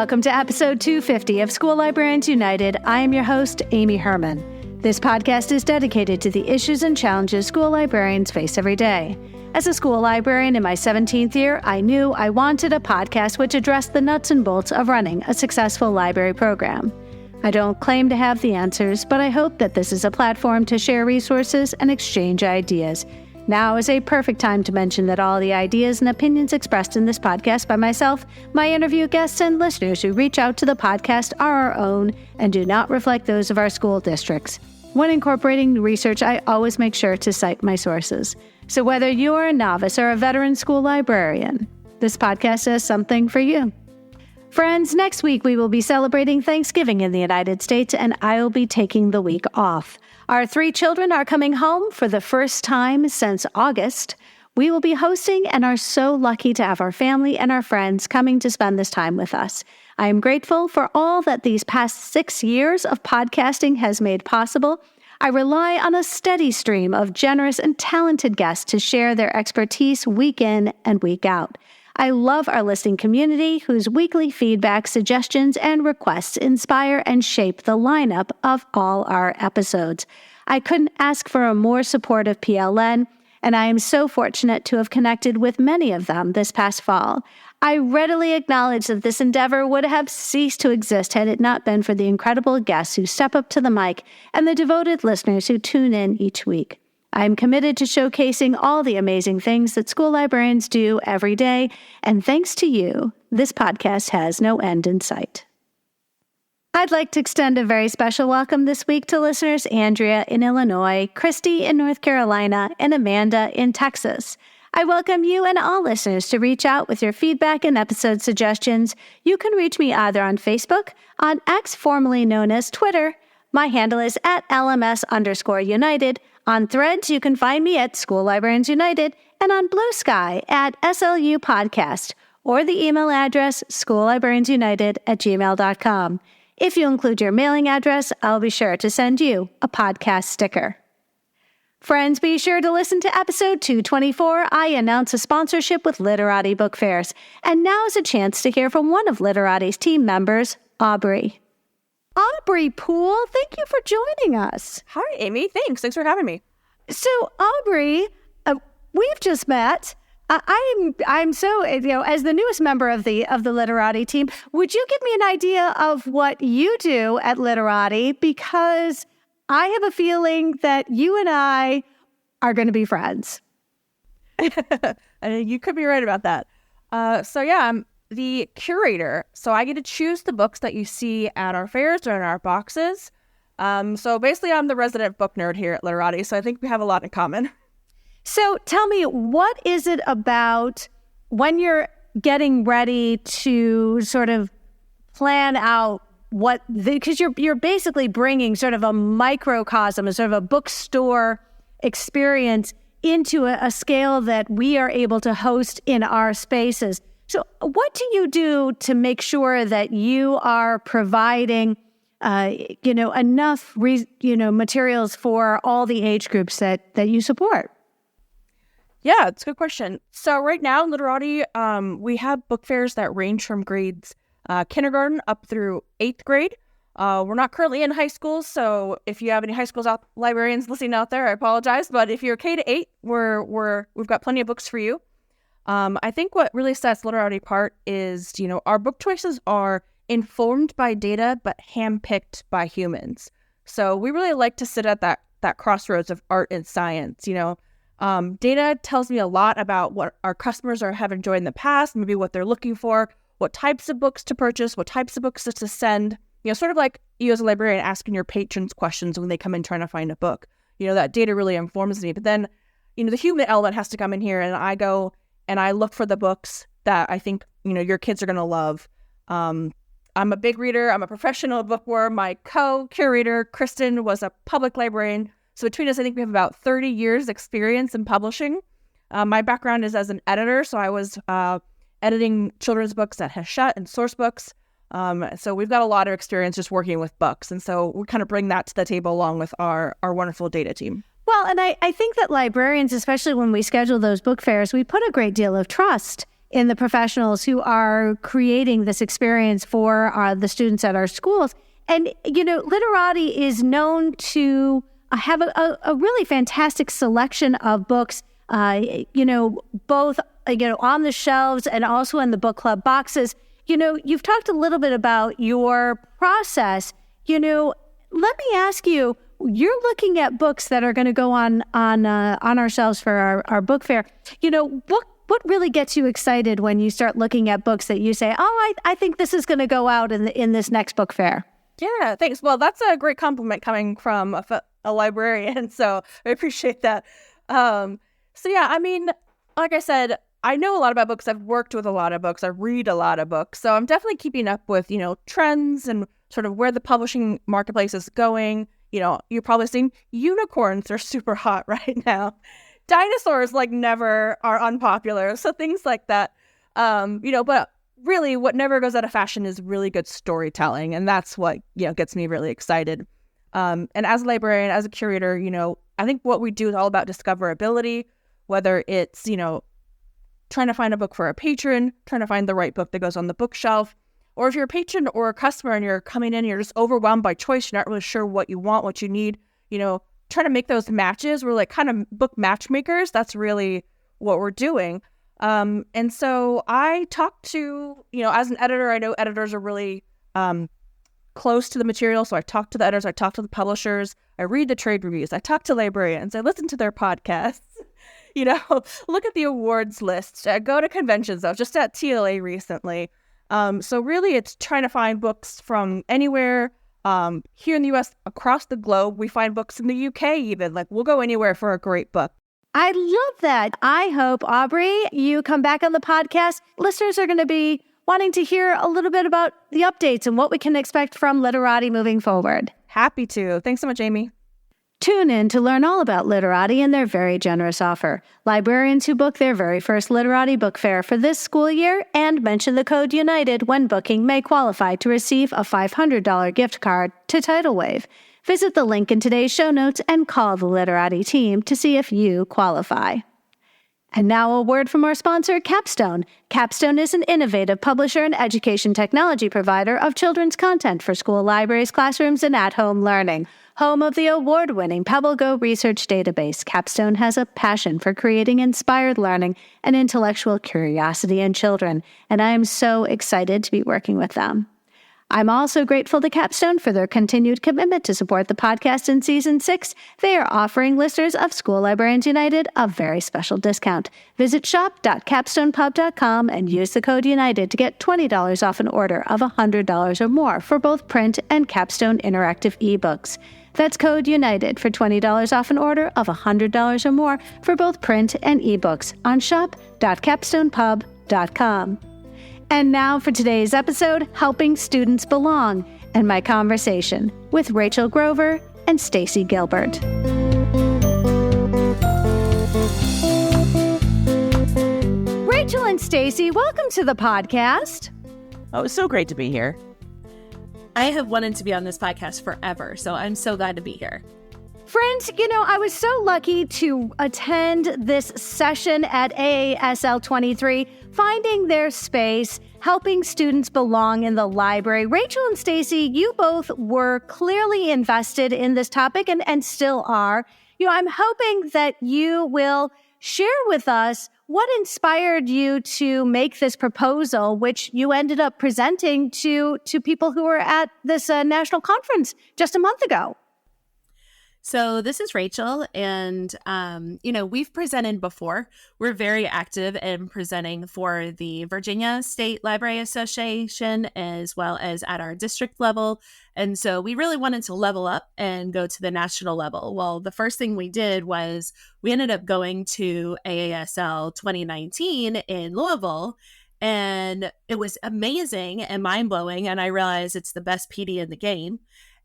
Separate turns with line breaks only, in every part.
welcome to episode 250 of School Librarians United. I am your host, Amy Herman. This podcast is dedicated to the issues and challenges school librarians face every day. As a school librarian in my 17th year, I knew I wanted a podcast which addressed the nuts and bolts of running a successful library program. I don't claim to have the answers, but I hope that this is a platform to share resources and exchange ideas. Now is a perfect time to mention that all the ideas and opinions expressed in this podcast by myself, my interview guests, and listeners who reach out to the podcast are our own and do not reflect those of our school districts. When incorporating research, I always make sure to cite my sources. So whether you're a novice or a veteran school librarian, this podcast has something for you. Friends, next week we will be celebrating Thanksgiving in the United States, and I will be taking the week off. Our 3 children are coming home for the first time since August. We will be hosting and are so lucky to have our family and our friends coming to spend this time with us. I am grateful for all that these past 6 years of podcasting has made possible. I rely on a steady stream of generous and talented guests to share their expertise week in and week out. I love our listening community whose weekly feedback, suggestions, and requests inspire and shape the lineup of all our episodes. I couldn't ask for a more supportive PLN, and I am so fortunate to have connected with many of them this past fall. I readily acknowledge that this endeavor would have ceased to exist had it not been for the incredible guests who step up to the mic and the devoted listeners who tune in each week. I am committed to showcasing all the amazing things that school librarians do every day, and thanks to you, this podcast has no end in sight. I'd like to extend a very special welcome this week to listeners Andrea in Illinois, Christy in North Carolina, and Amanda in Texas. I welcome you and all listeners to reach out with your feedback and episode suggestions. You can reach me either on Facebook, on X, formerly known as Twitter. My handle is at LMS_United. On Threads, you can find me at School Librarians United, and on BlueSky at SLU Podcast, or the email address schoollibrariansunited@gmail.com. If you include your mailing address, I'll be sure to send you a podcast sticker. Friends, be sure to listen to episode 224. I announce a sponsorship with Literati Book Fairs, and now is a chance to hear from one of Literati's team members, Aubrey. Aubrey Poole, thank you for joining us.
Hi, Amy. Thanks for having me.
So, Aubrey, we've just met. I'm so, as the newest member of the Literati team, would you give me an idea of what you do at Literati? Because I have a feeling that you and I are going to be friends.
You could be right about that. I'm the curator. So I get to choose the books that you see at our fairs or in our boxes. So basically, I'm the resident book nerd here at Literati, so I think we have a lot in common.
So tell me, what is it about when you're getting ready to sort of plan out because you're basically bringing sort of a microcosm, a sort of a bookstore experience into a scale that we are able to host in our spaces. So what do you do to make sure that you are providing, enough, materials for all the age groups that you support?
Yeah, it's a good question. So right now, Literati, we have book fairs that range from grades kindergarten up through 8th grade. We're not currently in high schools, so if you have any high schools librarians listening out there, I apologize. But if you're K to 8, we've got plenty of books for you. I think what really sets Literati apart is, our book choices are informed by data, but handpicked by humans. So we really like to sit at that crossroads of art and science. Data tells me a lot about what our customers have enjoyed in the past, maybe what they're looking for, what types of books to purchase, what types of books to send. Sort of like you as a librarian asking your patrons questions when they come in trying to find a book. That data really informs me. But then, the human element has to come in here, and I go and I look for the books that I think, your kids are going to love. I'm a big reader. I'm a professional bookworm. My co-curator, Kristen, was a public librarian. So between us, I think we have about 30 years experience in publishing. My background is as an editor. So I was editing children's books at Hachette and source books. So we've got a lot of experience just working with books. And so we kind of bring that to the table along with our wonderful data team.
Well, and I think that librarians, especially when we schedule those book fairs, we put a great deal of trust in the professionals who are creating this experience for the students at our schools. And, Literati is known to have a really fantastic selection of books, both, on the shelves and also in the book club boxes. You've talked a little bit about your process. Let me ask you, you're looking at books that are going to go on our shelves for our book fair. What really gets you excited when you start looking at books that you say, I think this is going to go out in this next book fair?
Yeah, thanks. Well, that's a great compliment coming from a librarian, so I appreciate that. Like I said, I know a lot about books. I've worked with a lot of books. I read a lot of books. So I'm definitely keeping up with, trends and sort of where the publishing marketplace is going. You're probably seeing unicorns are super hot right now. Dinosaurs never are unpopular. So things like that. But really what never goes out of fashion is really good storytelling. And that's what, gets me really excited. And as a librarian, as a curator, I think what we do is all about discoverability, whether it's, trying to find a book for a patron, trying to find the right book that goes on the bookshelf, or if you're a patron or a customer and you're coming in and you're just overwhelmed by choice, you're not really sure what you want, what you need, trying to make those matches. We're kind of book matchmakers. That's really what we're doing. And so I talk to, as an editor, I know editors are really close to the material. So I talk to the editors, I talk to the publishers, I read the trade reviews, I talk to librarians, I listen to their podcasts, look at the awards list, go to conventions. I was just at TLA recently. So really it's trying to find books from anywhere, here in the US, across the globe. We find books in the UK even, we'll go anywhere for a great book.
I love that. I hope, Aubrey, you come back on the podcast. Listeners are going to be wanting to hear a little bit about the updates and what we can expect from Literati moving forward.
Happy to. Thanks so much, Amy.
Tune in to learn all about Literati and their very generous offer. Librarians who book their very first Literati Book Fair for this school year and mention the code UNITED when booking may qualify to receive a $500 gift card to Titlewave. Visit the link in today's show notes and call the Literati team to see if you qualify. And now a word from our sponsor, Capstone. Capstone is an innovative publisher and education technology provider of children's content for school libraries, classrooms, and at-home learning. Home of the award-winning PebbleGo research database, Capstone has a passion for creating inspired learning and intellectual curiosity in children, and I am so excited to be working with them. I'm also grateful to Capstone for their continued commitment to support the podcast in Season 6. They are offering listeners of School Librarians United a very special discount. Visit shop.capstonepub.com and use the code UNITED to get $20 off an order of $100 or more for both print and Capstone interactive ebooks. That's code UNITED for $20 off an order of $100 or more for both print and ebooks on shop.capstonepub.com. And now for today's episode, Helping Students Belong, and my conversation with Rachel Grover and Stacy Gilbert. Rachel and Stacy, welcome to the podcast.
Oh, it's so great to be here.
I have wanted to be on this podcast forever, so I'm so glad to be here.
Friends, I was so lucky to attend this session at AASL 23, Finding Their Space, Helping Students Belong in the Library. Rachel and Stacy, you both were clearly invested in this topic and still are. I'm hoping that you will share with us what inspired you to make this proposal, which you ended up presenting to people who were at this national conference just a month ago.
So this is Rachel, and, we've presented before. We're very active in presenting for the Virginia State Library Association as well as at our district level. And so we really wanted to level up and go to the national level. Well, the first thing we did was we ended up going to AASL 2019 in Louisville, and it was amazing and mind-blowing, and I realized it's the best PD in the game.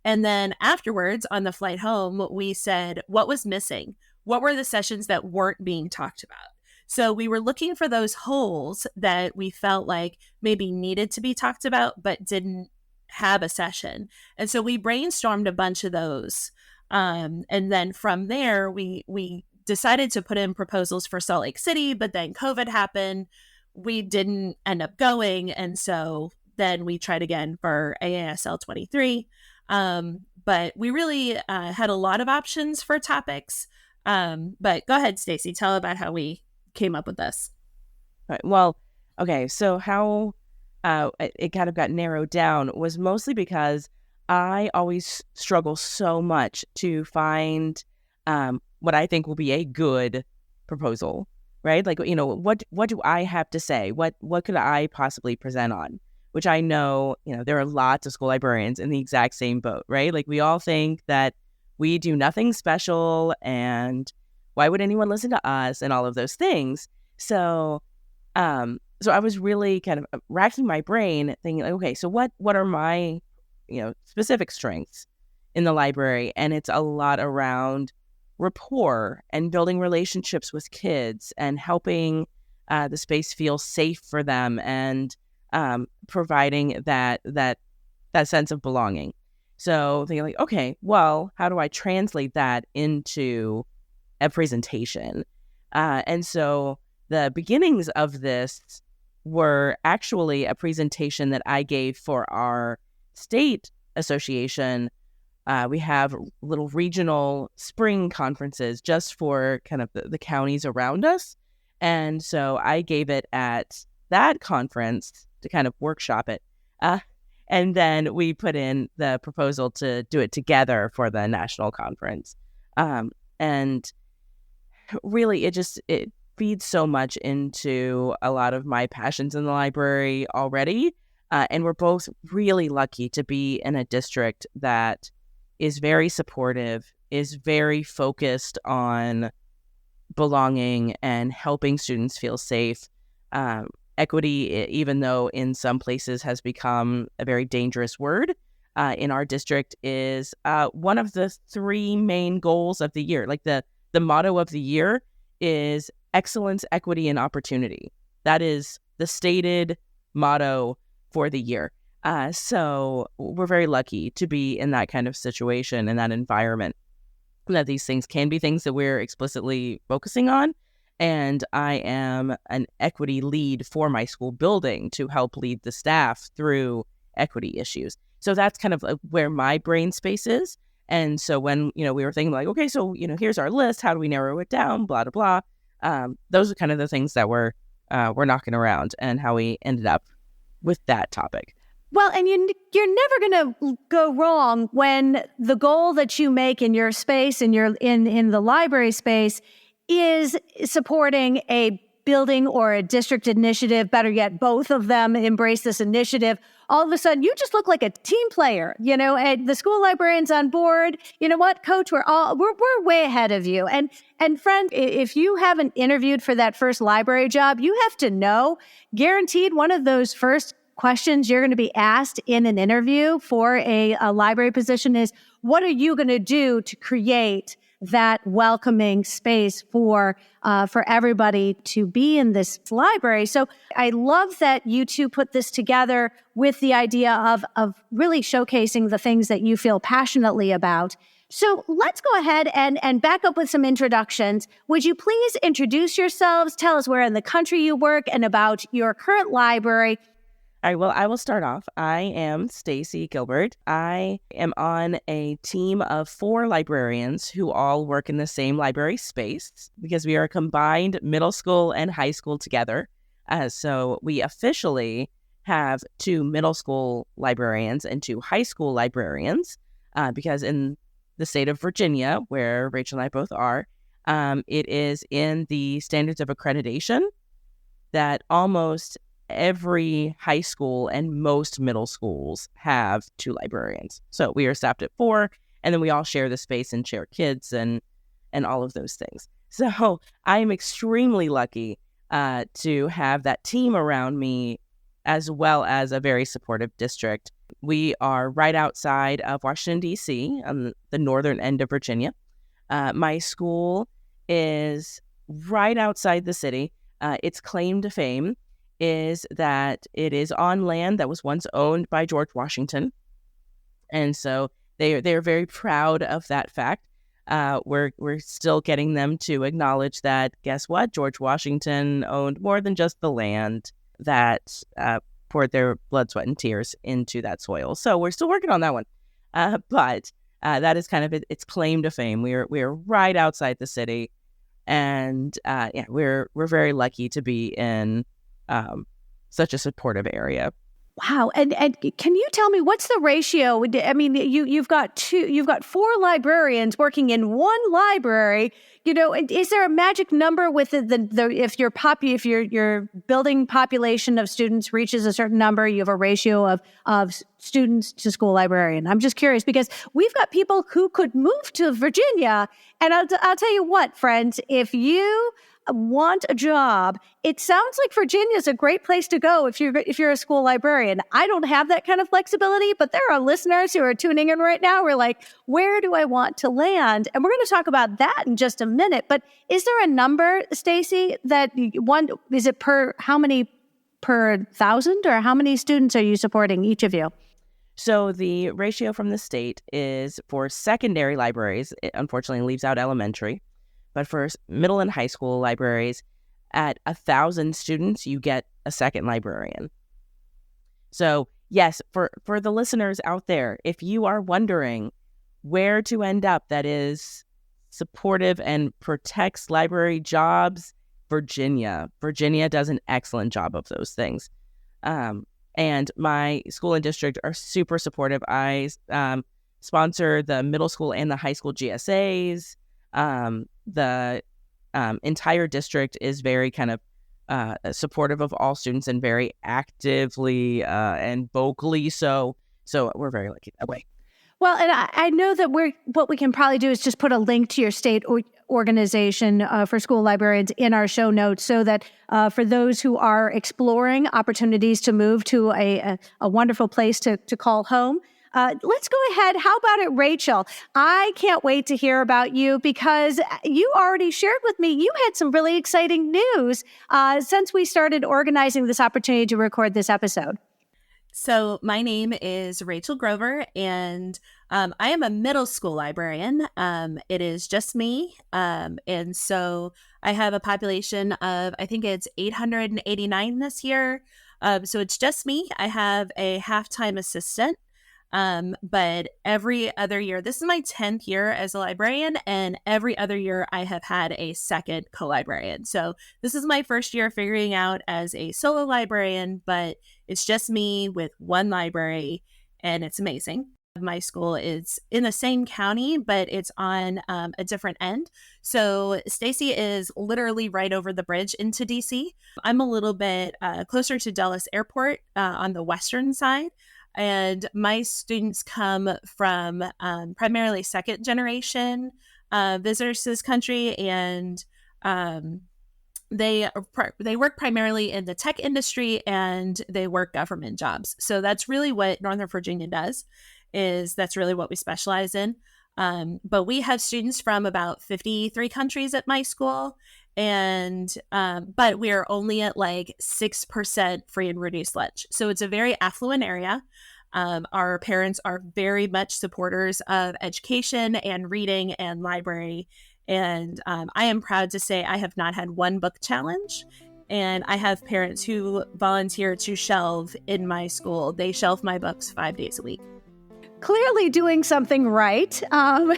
And then afterwards, on the flight home, we said, what was missing? What were the sessions that weren't being talked about? So we were looking for those holes that we felt like maybe needed to be talked about, but didn't have a session. And so we brainstormed a bunch of those. And then from there, we decided to put in proposals for Salt Lake City, but then COVID happened. we didn't end up going. And so then we tried again for AASL 23. But we really had a lot of options for topics. But go ahead, Stacy, tell about how we came up with this.
Right. Well, okay. So how it kind of got narrowed down was mostly because I always struggle so much to find what I think will be a good proposal, right? Like, what do I have to say? What could I possibly present on? Which I know, there are lots of school librarians in the exact same boat, right? Like, we all think that we do nothing special and why would anyone listen to us and all of those things. So I was really kind of racking my brain thinking, like, okay, so what are my, specific strengths in the library? And it's a lot around rapport and building relationships with kids and helping the space feel safe for them and providing that sense of belonging. So thinking like, okay, well, how do I translate that into a presentation? And so the beginnings of this were actually a presentation that I gave for our state association. We have little regional spring conferences just for kind of the counties around us. And so I gave it at that conference to kind of workshop it. And then we put in the proposal to do it together for the national conference. And really, it feeds so much into a lot of my passions in the library already. And we're both really lucky to be in a district that is very supportive, is very focused on belonging and helping students feel safe. Equity, even though in some places has become a very dangerous word, in our district is one of the three main goals of the year. Like the motto of the year is excellence, equity, and opportunity. That is the stated motto for the year. So we're very lucky to be in that kind of situation, in that environment, that these things can be things that we're explicitly focusing on. And I am an equity lead for my school building to help lead the staff through equity issues. So that's kind of where my brain space is. And so when, we were thinking like, okay, so, here's our list. How do we narrow it down? Blah, blah, blah. Those are kind of the things that we're knocking around and how we ended up with that topic.
Well, and you're never going to go wrong when the goal that you make in your space and you're in the library space is supporting a building or a district initiative. Better yet, both of them embrace this initiative. All of a sudden, you just look like a team player, and the school librarian's on board. You know what, Coach? We're way ahead of you. And friend, if you haven't interviewed for that first library job, you have to know, guaranteed one of those first questions you're going to be asked in an interview for a library position is, what are you going to do to create that welcoming space for everybody to be in this library? So I love that you two put this together with the idea of really showcasing the things that you feel passionately about. So let's go ahead and back up with some introductions. Would you please introduce yourselves? Tell us where in the country you work and about your current library.
All right, well, I will start off. I am Stacy Gilbert. I am on a team of 4 librarians who all work in the same library space because we are a combined middle school and high school together. So we officially have 2 middle school librarians and 2 high school librarians because in the state of Virginia, where Rachel and I both are, it is in the standards of accreditation that almost every high school and most middle schools have 2 librarians. So we are staffed at 4, and then we all share the space and share kids and all of those things. So I am extremely lucky to have that team around me, as well as a very supportive district. We are right outside of Washington, D.C., on the northern end of Virginia. My school is right outside the city. Its claim to fame is that it is on land that was once owned by George Washington. And so they are very proud of that fact. we're still getting them to acknowledge that, guess what? George Washington owned more than just the land that poured their blood, sweat, and tears into that soil. So we're still working on that one. But that is kind of its claim to fame. We're right outside the city, and we're very lucky to be in such a supportive area.
Wow. And can you tell me what's the ratio? I mean, you've got 4 librarians working in one library. Is there a magic number with if your building population of students reaches a certain number, you have a ratio of students to school librarian? I'm just curious because we've got people who could move to Virginia, and I'll tell you what, friends, if you want a job, it sounds like Virginia is a great place to go if you're a school librarian. I don't have that kind of flexibility, but there are listeners who are tuning in right now. We're like, where do I want to land? And we're going to talk about that in just a minute. But is there a number, Stacy, is it how many per 1,000, or how many students are you supporting, each of you?
So the ratio from the state is for secondary libraries. It unfortunately leaves out elementary. But for middle and high school libraries, at 1,000 students, you get a second librarian. So yes, for the listeners out there, if you are wondering where to end up that is supportive and protects library jobs, Virginia does an excellent job of those things. And my school and district are super supportive. I sponsor the middle school and the high school GSAs. The entire district is very kind of supportive of all students and very actively and vocally so. So we're very lucky that way.
Well, and I know that what we can probably do is just put a link to your state organization for school librarians in our show notes, so that for those who are exploring opportunities to move to a wonderful place to call home. Let's go ahead. How about it, Rachel? I can't wait to hear about you because you already shared with me you had some really exciting news since we started organizing this opportunity to record this episode.
So my name is Rachel Grover, and I am a middle school librarian. It is just me. And so I have a population of, I think it's 889 this year. So it's just me. I have a half-time assistant. But every other year, this is my 10th year as a librarian, and every other year I have had a second co-librarian. So this is my first year figuring out as a solo librarian, but it's just me with one library, and it's amazing. My school is in the same county, but it's on a different end. So Stacy is literally right over the bridge into DC. I'm a little bit closer to Dulles Airport on the western side. And my students come from primarily second generation visitors to this country, and they work primarily in the tech industry, and they work government jobs. So that's really what Northern Virginia does. That's really what we specialize in. But we have students from about 53 countries at my school, and but we are only at like 6% free and reduced lunch. So it's a very affluent area. Our parents are very much supporters of education and reading and library. And I am proud to say I have not had one book challenge. And I have parents who volunteer to shelve in my school. They shelve my books 5 days a week.
Clearly doing something right. I'll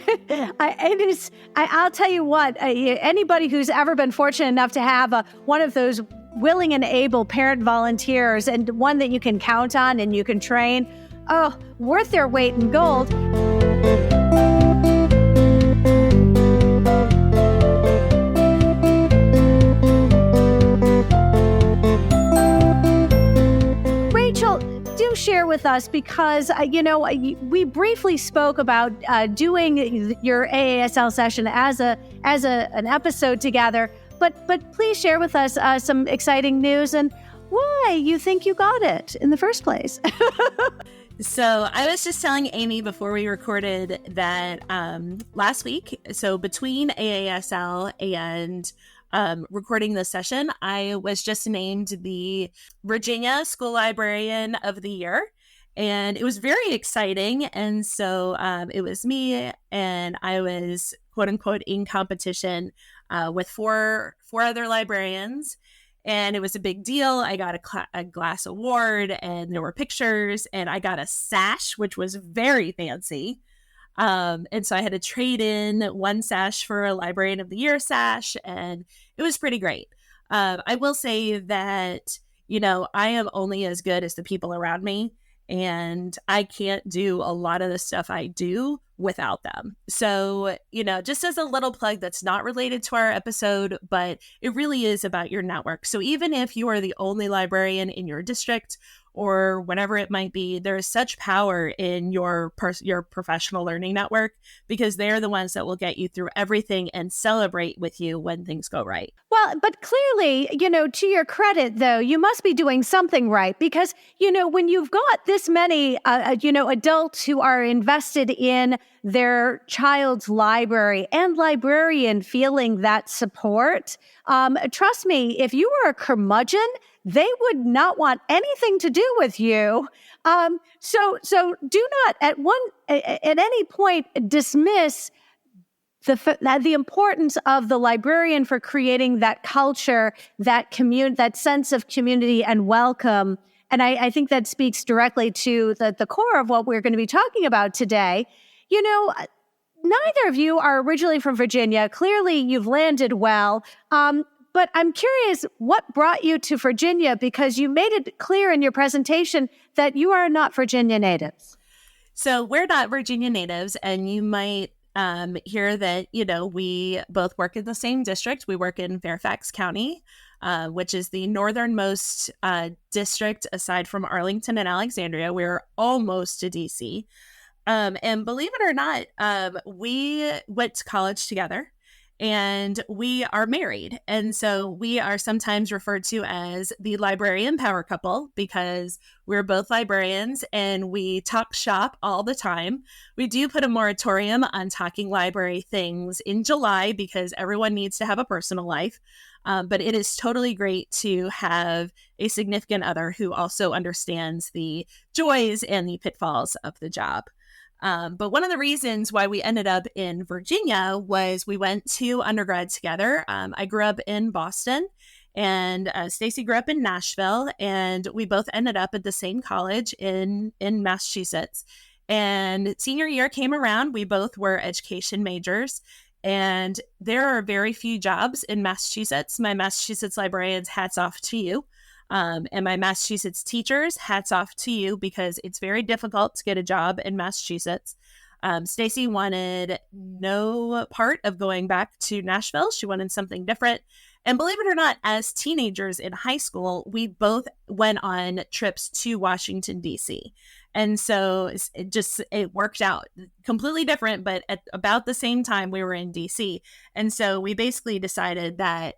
tell you what, anybody who's ever been fortunate enough to have one of those willing and able parent volunteers, and one that you can count on and you can train, worth their weight in gold. Do share with us, because we briefly spoke about doing your AASL session as an episode together, but please share with us some exciting news and why you think you got it in the first place.
So I was just telling Amy before we recorded that last week, so between AASL and recording this session, I was just named the Virginia School Librarian of the Year, and it was very exciting. And so it was me, and I was quote unquote in competition with four other librarians. And it was a big deal. I got a glass award, and there were pictures, and I got a sash, which was very fancy. And so I had to trade in one sash for a Librarian of the Year sash, and it was pretty great. I will say that, I am only as good as the people around me, and I can't do a lot of the stuff I do without them. So, just as a little plug that's not related to our episode, but it really is about your network. So even if you are the only librarian in your district or whatever it might be, there is such power in your professional learning network, because they're the ones that will get you through everything and celebrate with you when things go right.
Well, but clearly, to your credit, though, you must be doing something right, because, when you've got this many, adults who are invested in their child's library and librarian feeling that support, trust me, if you were a curmudgeon, they would not want anything to do with you. So do not at any point dismiss the importance of the librarian for creating that culture, that sense of community and welcome. And I think that speaks directly to the core of what we're going to be talking about today. Neither of you are originally from Virginia. Clearly, you've landed well. But I'm curious, what brought you to Virginia? Because you made it clear in your presentation that you are not Virginia natives.
So we're not Virginia natives, and you might hear that, we both work in the same district. We work in Fairfax County, which is the northernmost district aside from Arlington and Alexandria. We're almost to DC. And believe it or not, we went to college together. And we are married. And so we are sometimes referred to as the librarian power couple, because we're both librarians and we talk shop all the time. We do put a moratorium on talking library things in July because everyone needs to have a personal life. But it is totally great to have a significant other who also understands the joys and the pitfalls of the job. But one of the reasons why we ended up in Virginia was we went to undergrad together. I grew up in Boston, and Stacy grew up in Nashville, and we both ended up at the same college in Massachusetts. And senior year came around, we both were education majors, and there are very few jobs in Massachusetts. My Massachusetts librarians, hats off to you. And my Massachusetts teachers, hats off to you, because it's very difficult to get a job in Massachusetts. Stacy wanted no part of going back to Nashville. She wanted something different. And believe it or not, as teenagers in high school, we both went on trips to Washington, D.C. And so it worked out completely different, but at about the same time we were in D.C. And so we basically decided that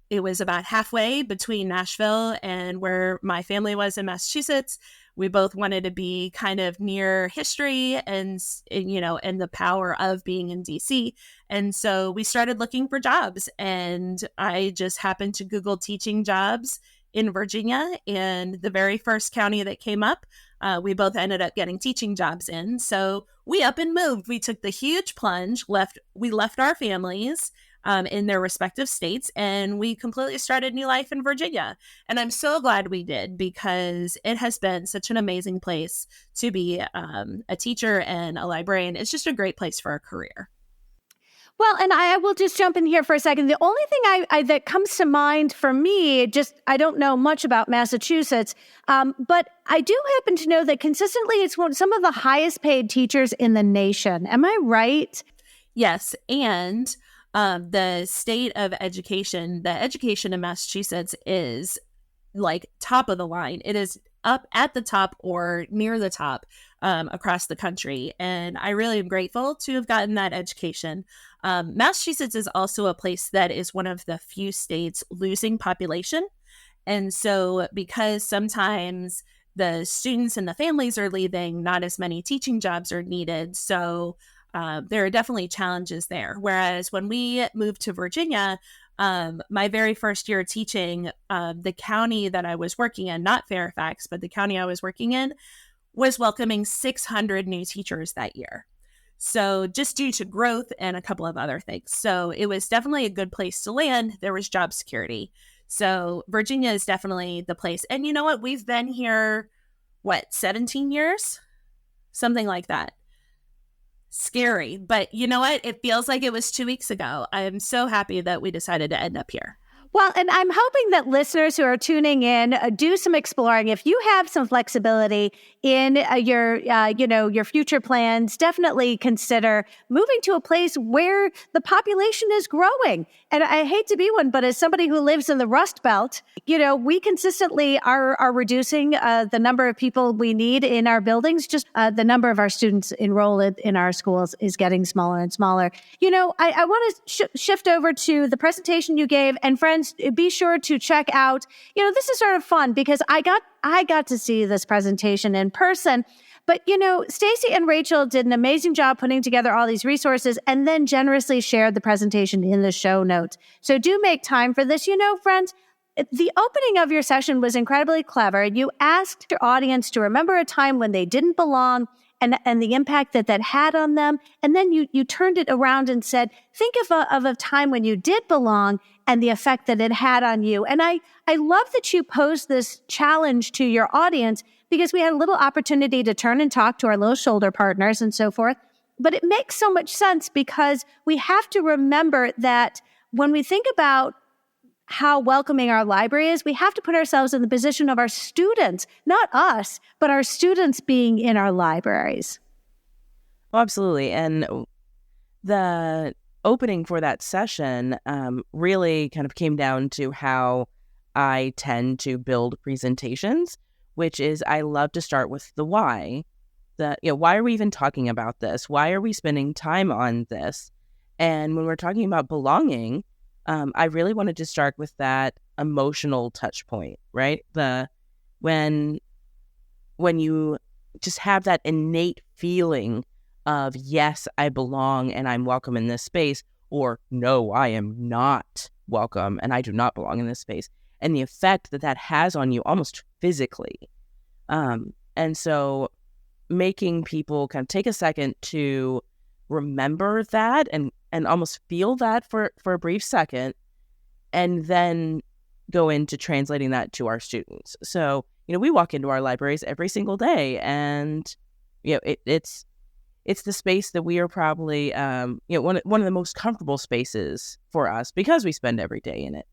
it was about halfway between Nashville and where my family was in Massachusetts. We both wanted to be kind of near history and the power of being in DC. And so we started looking for jobs, and I just happened to Google teaching jobs in Virginia, and the very first county that came up, we both ended up getting teaching jobs in. So we up and moved. We took the huge plunge, we left our families in their respective states, and we completely started new life in Virginia. And I'm so glad we did, because it has been such an amazing place to be a teacher and a librarian. It's just a great place for a career.
Well, and I will just jump in here for a second. The only thing that comes to mind for me, I don't know much about Massachusetts, but I do happen to know that consistently it's some of the highest paid teachers in the nation. Am I right?
Yes, and the state of education, the education in Massachusetts is like top of the line. It is up at the top or near the top across the country. And I really am grateful to have gotten that education. Massachusetts is also a place that is one of the few states losing population. And so because sometimes the students and the families are leaving, not as many teaching jobs are needed. So there are definitely challenges there. Whereas when we moved to Virginia, my very first year teaching, the county that I was working in, not Fairfax, but the county I was working in, was welcoming 600 new teachers that year. So just due to growth and a couple of other things. So it was definitely a good place to land. There was job security. So Virginia is definitely the place. And you know what? We've been here, 17 years? Something like that. Scary. But you know what? It feels like it was 2 weeks ago. I am so happy that we decided to end up here.
Well, and I'm hoping that listeners who are tuning in do some exploring. If you have some flexibility in your future plans, definitely consider moving to a place where the population is growing. And I hate to be one, but as somebody who lives in the Rust Belt, we consistently are reducing the number of people we need in our buildings. Just the number of our students enrolled in our schools is getting smaller and smaller. I want to shift over to the presentation you gave, and friends, be sure to check out, this is sort of fun because I got to see this presentation in person, but Stacy and Rachel did an amazing job putting together all these resources and then generously shared the presentation in the show notes. So do make time for this. Friends, the opening of your session was incredibly clever. You asked your audience to remember a time when they didn't belong and the impact that had on them. And then you turned it around and said, think of a time when you did belong and the effect that it had on you. And I love that you posed this challenge to your audience because we had a little opportunity to turn and talk to our little shoulder partners and so forth. But it makes so much sense because we have to remember that when we think about how welcoming our library is, we have to put ourselves in the position of our students, not us, but our students being in our libraries.
Oh, absolutely. And the opening for that session really kind of came down to how I tend to build presentations, which is I love to start with the why. Why are we even talking about this? Why are we spending time on this? And when we're talking about belonging, I really wanted to start with that emotional touch point, right? When you just have that innate feeling of, yes, I belong and I'm welcome in this space, or no, I am not welcome and I do not belong in this space, and the effect that has on you almost physically. And so making people kind of take a second to remember that and almost feel that for a brief second, and then go into translating that to our students. So, we walk into our libraries every single day, and, it's the space that we are probably, one of the most comfortable spaces for us because we spend every day in it.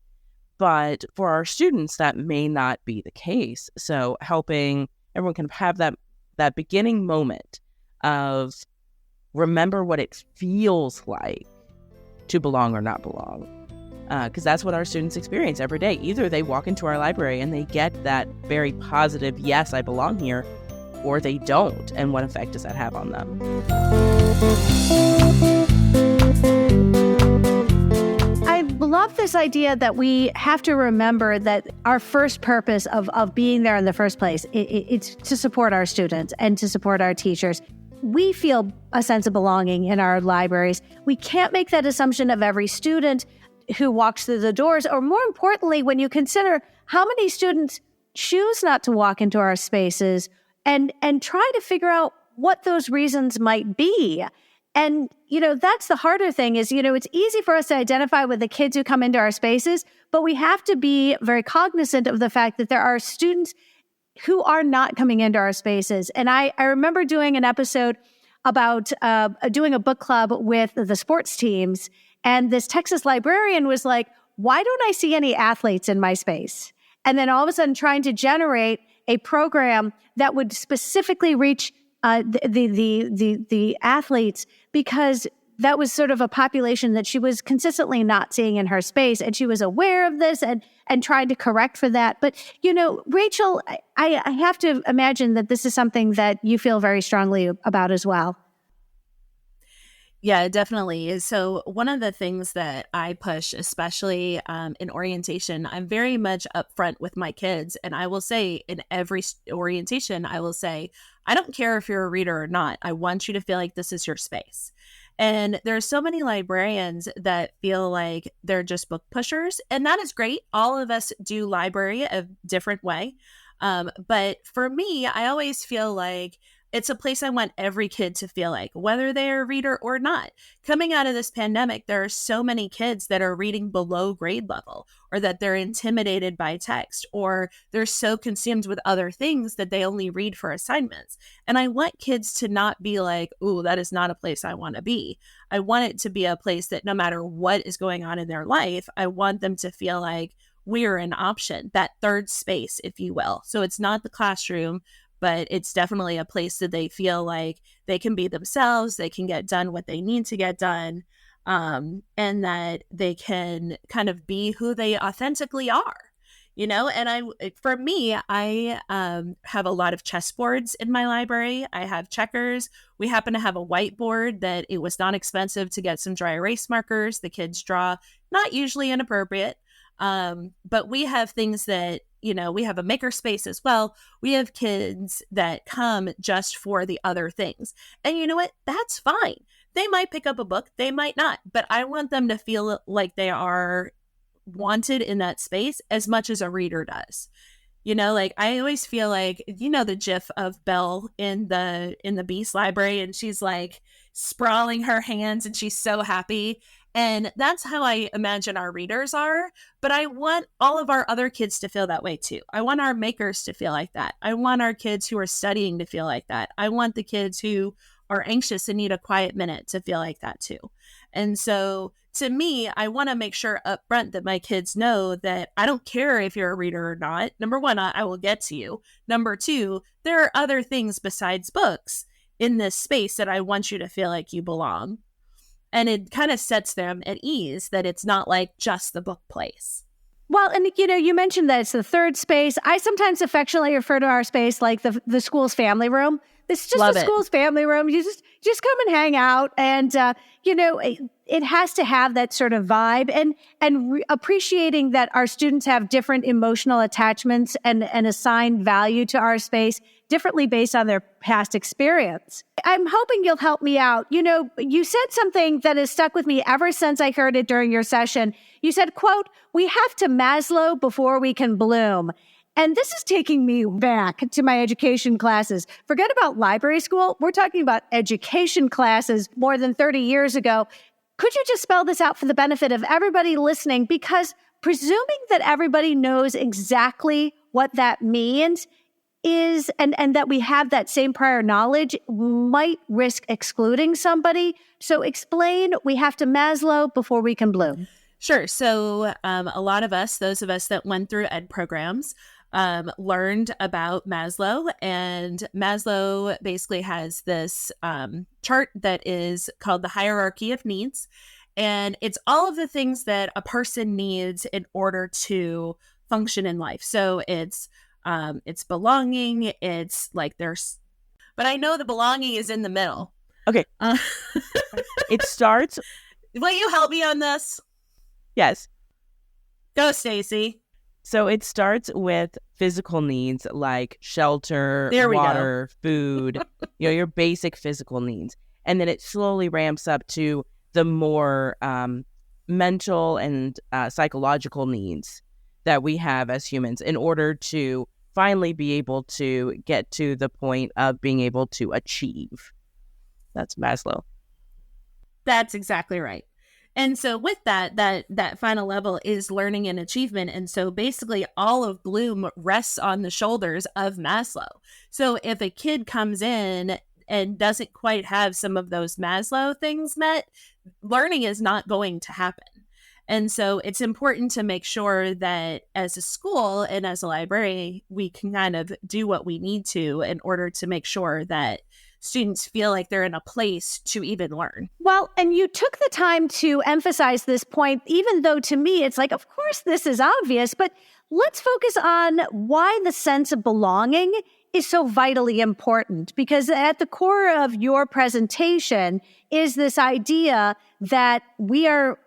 But for our students, that may not be the case. So helping everyone kind of have that beginning moment of remember what it feels like to belong or not belong. Because that's what our students experience every day. Either they walk into our library and they get that very positive, yes, I belong here, or they don't. And what effect does that have on them?
I love this idea that we have to remember that our first purpose of being there in the first place, it's to support our students and to support our teachers. We feel a sense of belonging in our libraries. We can't make that assumption of every student who walks through the doors, or more importantly, when you consider how many students choose not to walk into our spaces and try to figure out what those reasons might be. And, that's the harder thing is, it's easy for us to identify with the kids who come into our spaces, but we have to be very cognizant of the fact that there are students who are not coming into our spaces. And I remember doing an episode about doing a book club with the sports teams. And this Texas librarian was like, why don't I see any athletes in my space? And then all of a sudden trying to generate a program that would specifically reach the athletes, because that was sort of a population that she was consistently not seeing in her space. And she was aware of this and tried to correct for that. But, Rachel, I have to imagine that this is something that you feel very strongly about as well.
Yeah, definitely. So one of the things that I push, especially in orientation, I'm very much upfront with my kids. And I will say in every orientation, I will say, I don't care if you're a reader or not. I want you to feel like this is your space. And there are so many librarians that feel like they're just book pushers. And that is great. All of us do library a different way. But for me, I always feel like It's a place I want every kid to feel like, whether they're a reader or not. Coming out of this pandemic, there are so many kids that are reading below grade level, or that they're intimidated by text, or they're so consumed with other things that they only read for assignments. And I want kids to not be like, ooh, that is not a place I want to be. I want it to be a place that no matter what is going on in their life, I want them to feel like we're an option, that third space, if you will. So it's not the classroom, but it's definitely a place that they feel like they can be themselves, they can get done what they need to get done, and that they can kind of be who they authentically are, you know? And for me, I have a lot of chessboards in my library. I have checkers. We happen to have a whiteboard that it was not expensive to get some dry erase markers. The kids draw, not usually inappropriate. But we have things that, you know, we have a maker space as well. We have kids that come just for the other things. And you know what? That's fine. They might pick up a book, they might not, but I want them to feel like they are wanted in that space as much as a reader does. You know, like I always feel like, you know, the gif of Belle in the Beast library, and she's like sprawling her hands and she's so happy. And that's how I imagine our readers are. But I want all of our other kids to feel that way too. I want our makers to feel like that. I want our kids who are studying to feel like that. I want the kids who are anxious and need a quiet minute to feel like that too. And so to me, I want to make sure up front that my kids know that I don't care if you're a reader or not. Number one, I will get to you. Number two, there are other things besides books in this space that I want you to feel like you belong. And it kind of sets them at ease that it's not like just the book place.
Well, and you know, you mentioned that it's the third space. I sometimes affectionately refer to our space like the school's family room. It's just
Love
the
it.
School's family room. You just come and hang out, and you know, it has to have that sort of vibe, and appreciating that our students have different emotional attachments and assign value to our space differently based on their past experience. I'm hoping you'll help me out. You know, you said something that has stuck with me ever since I heard it during your session. You said, quote, "We have to Maslow before we can bloom." And this is taking me back to my education classes. Forget about library school. We're talking about education classes more than 30 years ago. Could you just spell this out for the benefit of everybody listening? Because presuming that everybody knows exactly what that means is, and that we have that same prior knowledge, might risk excluding somebody. So explain, we have to Maslow before we can bloom.
Sure. So a lot of us, those of us that went through ed programs, learned about Maslow, and Maslow basically has this chart that is called the hierarchy of needs. And it's all of the things that a person needs in order to function in life. So it's belonging. It's like but I know the belonging is in the middle.
Okay. It starts.
Will you help me on this?
Yes.
Go, Stacy.
So it starts with physical needs like shelter, water, food, you know, your basic physical needs. And then it slowly ramps up to the more mental and psychological needs that we have as humans in order to finally be able to get to the point of being able to achieve. That's Maslow.
That's exactly right. And so with that final level is learning and achievement. And so basically all of Bloom rests on the shoulders of Maslow. So if a kid comes in and doesn't quite have some of those Maslow things met, learning is not going to happen. And so it's important to make sure that as a school and as a library, we can kind of do what we need to in order to make sure that students feel like they're in a place to even learn.
Well, and you took the time to emphasize this point, even though to me, it's like, of course, this is obvious, but let's focus on why the sense of belonging is so vitally important. Because at the core of your presentation is this idea that we are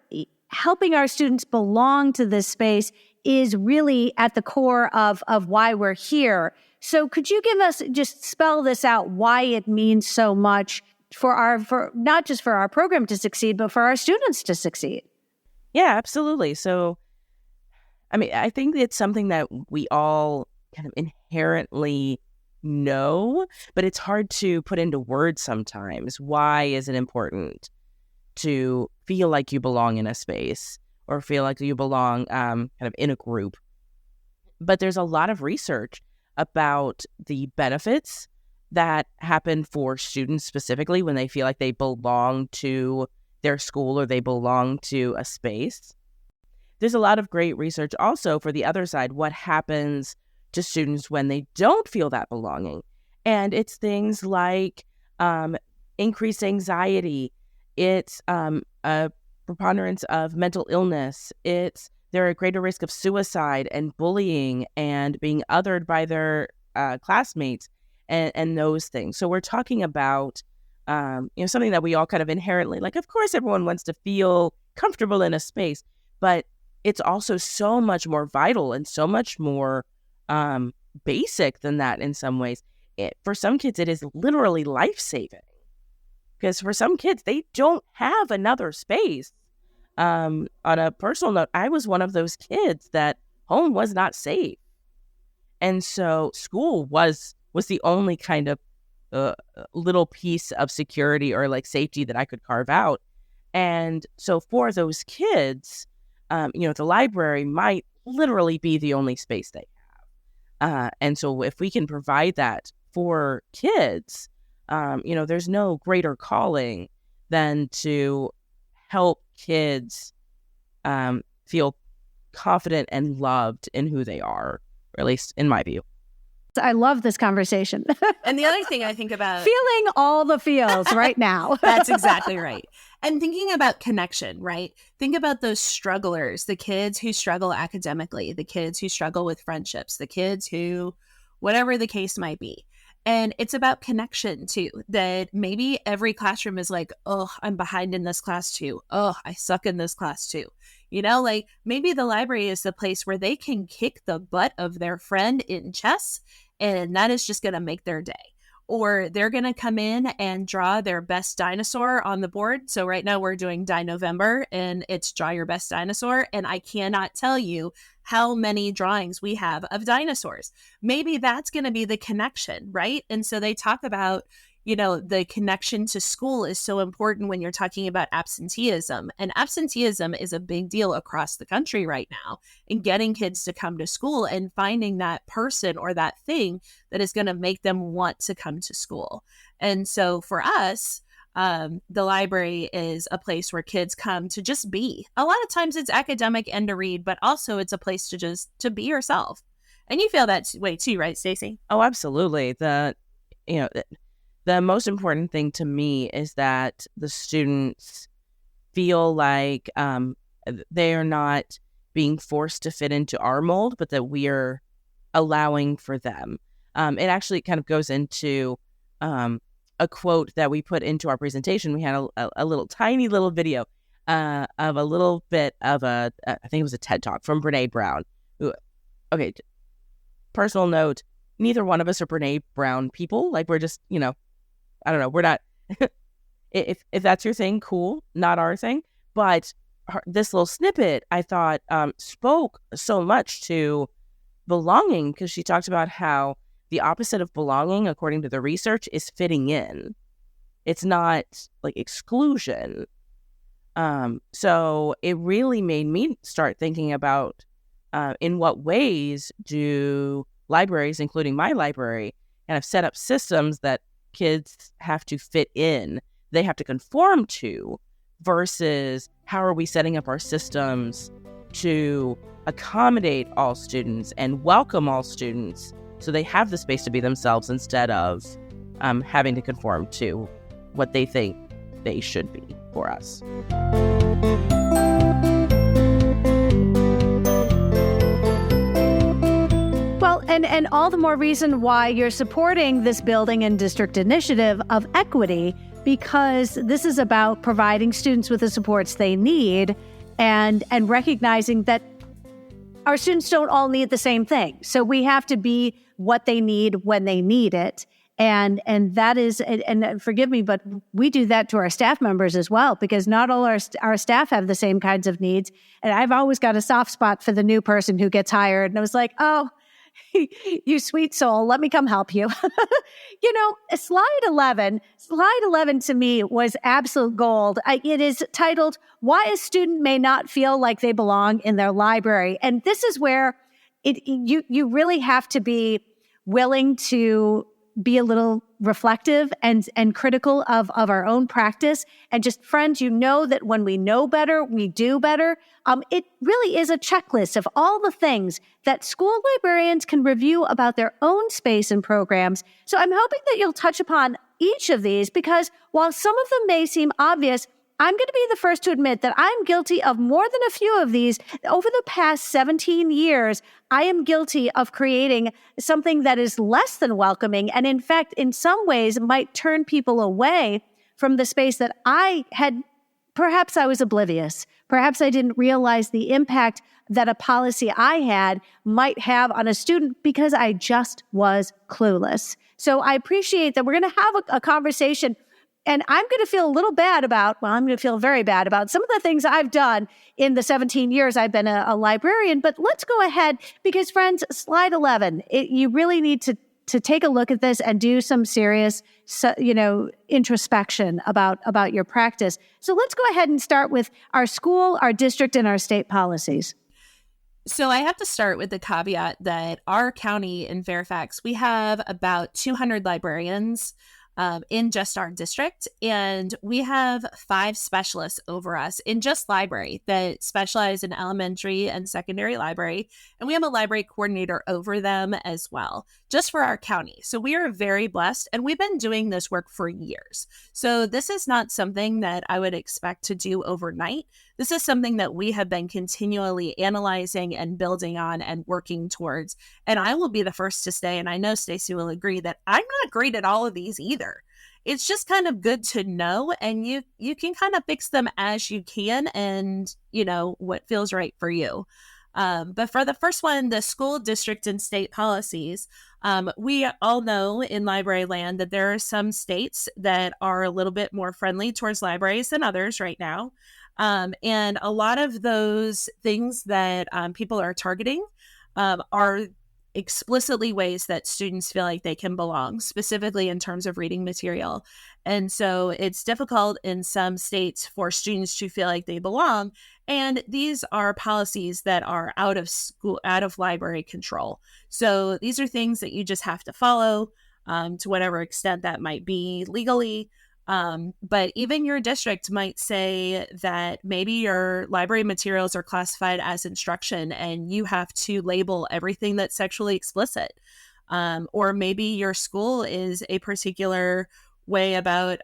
helping our students belong to this space is really at the core of why we're here. So could you just spell this out, why it means so much for not just for our program to succeed, but for our students to succeed?
Yeah, absolutely. So, I mean, I think it's something that we all kind of inherently know, but it's hard to put into words sometimes. Why is it important to feel like you belong in a space or feel like you belong kind of in a group? But there's a lot of research about the benefits that happen for students specifically when they feel like they belong to their school or they belong to a space. There's a lot of great research also for the other side, what happens to students when they don't feel that belonging. And it's things like increased anxiety. It's a preponderance of mental illness. They're at greater risk of suicide and bullying and being othered by their classmates and those things. So we're talking about something that we all kind of inherently like. Of course, everyone wants to feel comfortable in a space, but it's also so much more vital and so much more basic than that in some ways. For some kids, it is literally life-saving because for some kids, they don't have another space. On a personal note, I was one of those kids that home was not safe. And so school was the only kind of little piece of security or like safety that I could carve out. And so for those kids, the library might literally be the only space they have. And so if we can provide that for kids, there's no greater calling than to help kids feel confident and loved in who they are, or at least in my view.
I love this conversation.
And the other thing I think about...
Feeling all the feels right now.
That's exactly right. And thinking about connection, right? Think about those strugglers, the kids who struggle academically, the kids who struggle with friendships, the kids who, whatever the case might be. And it's about connection too, that maybe every classroom is like, oh, I'm behind in this class too. Oh, I suck in this class too. Like maybe the library is the place where they can kick the butt of their friend in chess, and that is just going to make their day. Or they're going to come in and draw their best dinosaur on the board. So right now we're doing Dinovember, and it's draw your best dinosaur. And I cannot tell you how many drawings we have of dinosaurs. Maybe that's going to be the connection, right? And so they talk about, the connection to school is so important when you're talking about absenteeism. And absenteeism is a big deal across the country right now, and getting kids to come to school and finding that person or that thing that is going to make them want to come to school. And so for us, the library is a place where kids come to just be. A lot of times it's academic and to read, but also it's a place to be yourself. And you feel that way too, right, Stacy?
Oh, absolutely. The most important thing to me is that the students feel like they are not being forced to fit into our mold, but that we are allowing for them. It actually kind of goes into a quote that we put into our presentation. We had a little tiny little video of a little bit of I think it was a TED Talk from Brene Brown. Okay, personal note, neither one of us are Brene Brown people. Like we're just, I don't know, we're not, if that's your thing, cool, not our thing. But this little snippet, I thought, spoke so much to belonging, because she talked about how the opposite of belonging, according to the research, is fitting in. It's not like exclusion. So it really made me start thinking about in what ways do libraries, including my library, kind of set up systems that kids have to fit in, they have to conform to, versus how are we setting up our systems to accommodate all students and welcome all students so they have the space to be themselves instead of having to conform to what they think they should be for us.
Well, and all the more reason why you're supporting this building and district initiative of equity, because this is about providing students with the supports they need and recognizing that our students don't all need the same thing. So we have to be what they need when they need it. And that is, and forgive me, but we do that to our staff members as well, because not all our staff have the same kinds of needs. And I've always got a soft spot for the new person who gets hired. And I was like, oh, You sweet soul, let me come help you. Slide 11 to me was absolute gold. It is titled, Why a Student May Not Feel Like They Belong in Their Library. And this is where you really have to be willing to be a little reflective and critical of our own practice. And just, friends, that when we know better, we do better. It really is a checklist of all the things that school librarians can review about their own space and programs. So I'm hoping that you'll touch upon each of these, because while some of them may seem obvious, I'm going to be the first to admit that I'm guilty of more than a few of these. Over the past 17 years, I am guilty of creating something that is less than welcoming, and in fact, in some ways, might turn people away from the space that I had. Perhaps I was oblivious. Perhaps I didn't realize the impact that a policy I had might have on a student because I just was clueless. So I appreciate that we're going to have a conversation. And I'm going to feel I'm going to feel very bad about some of the things I've done in the 17 years I've been a librarian. But let's go ahead, because, friends, slide 11, you really need to take a look at this and do some serious, introspection about your practice. So let's go ahead and start with our school, our district, and our state policies.
So I have to start with the caveat that our county in Fairfax, we have about 200 librarians in just our district. And we have 5 specialists over us in just library that specialize in elementary and secondary library. And we have a library coordinator over them as well, just for our county. So we are very blessed, and we've been doing this work for years. So this is not something that I would expect to do overnight. This is something that we have been continually analyzing and building on and working towards. And I will be the first to say, and I know Stacy will agree, that I'm not great at all of these either. It's just kind of good to know, and you can kind of fix them as you can, and what feels right for you. But for the first one, the school, district, and state policies, we all know in library land that there are some states that are a little bit more friendly towards libraries than others right now. And a lot of those things that people are targeting are explicitly ways that students feel like they can belong, specifically in terms of reading material. And so it's difficult in some states for students to feel like they belong. And these are policies that are out of library control. So these are things that you just have to follow to whatever extent that might be legally. But even your district might say that maybe your library materials are classified as instruction and you have to label everything that's sexually explicit. Or maybe your school is a particular way about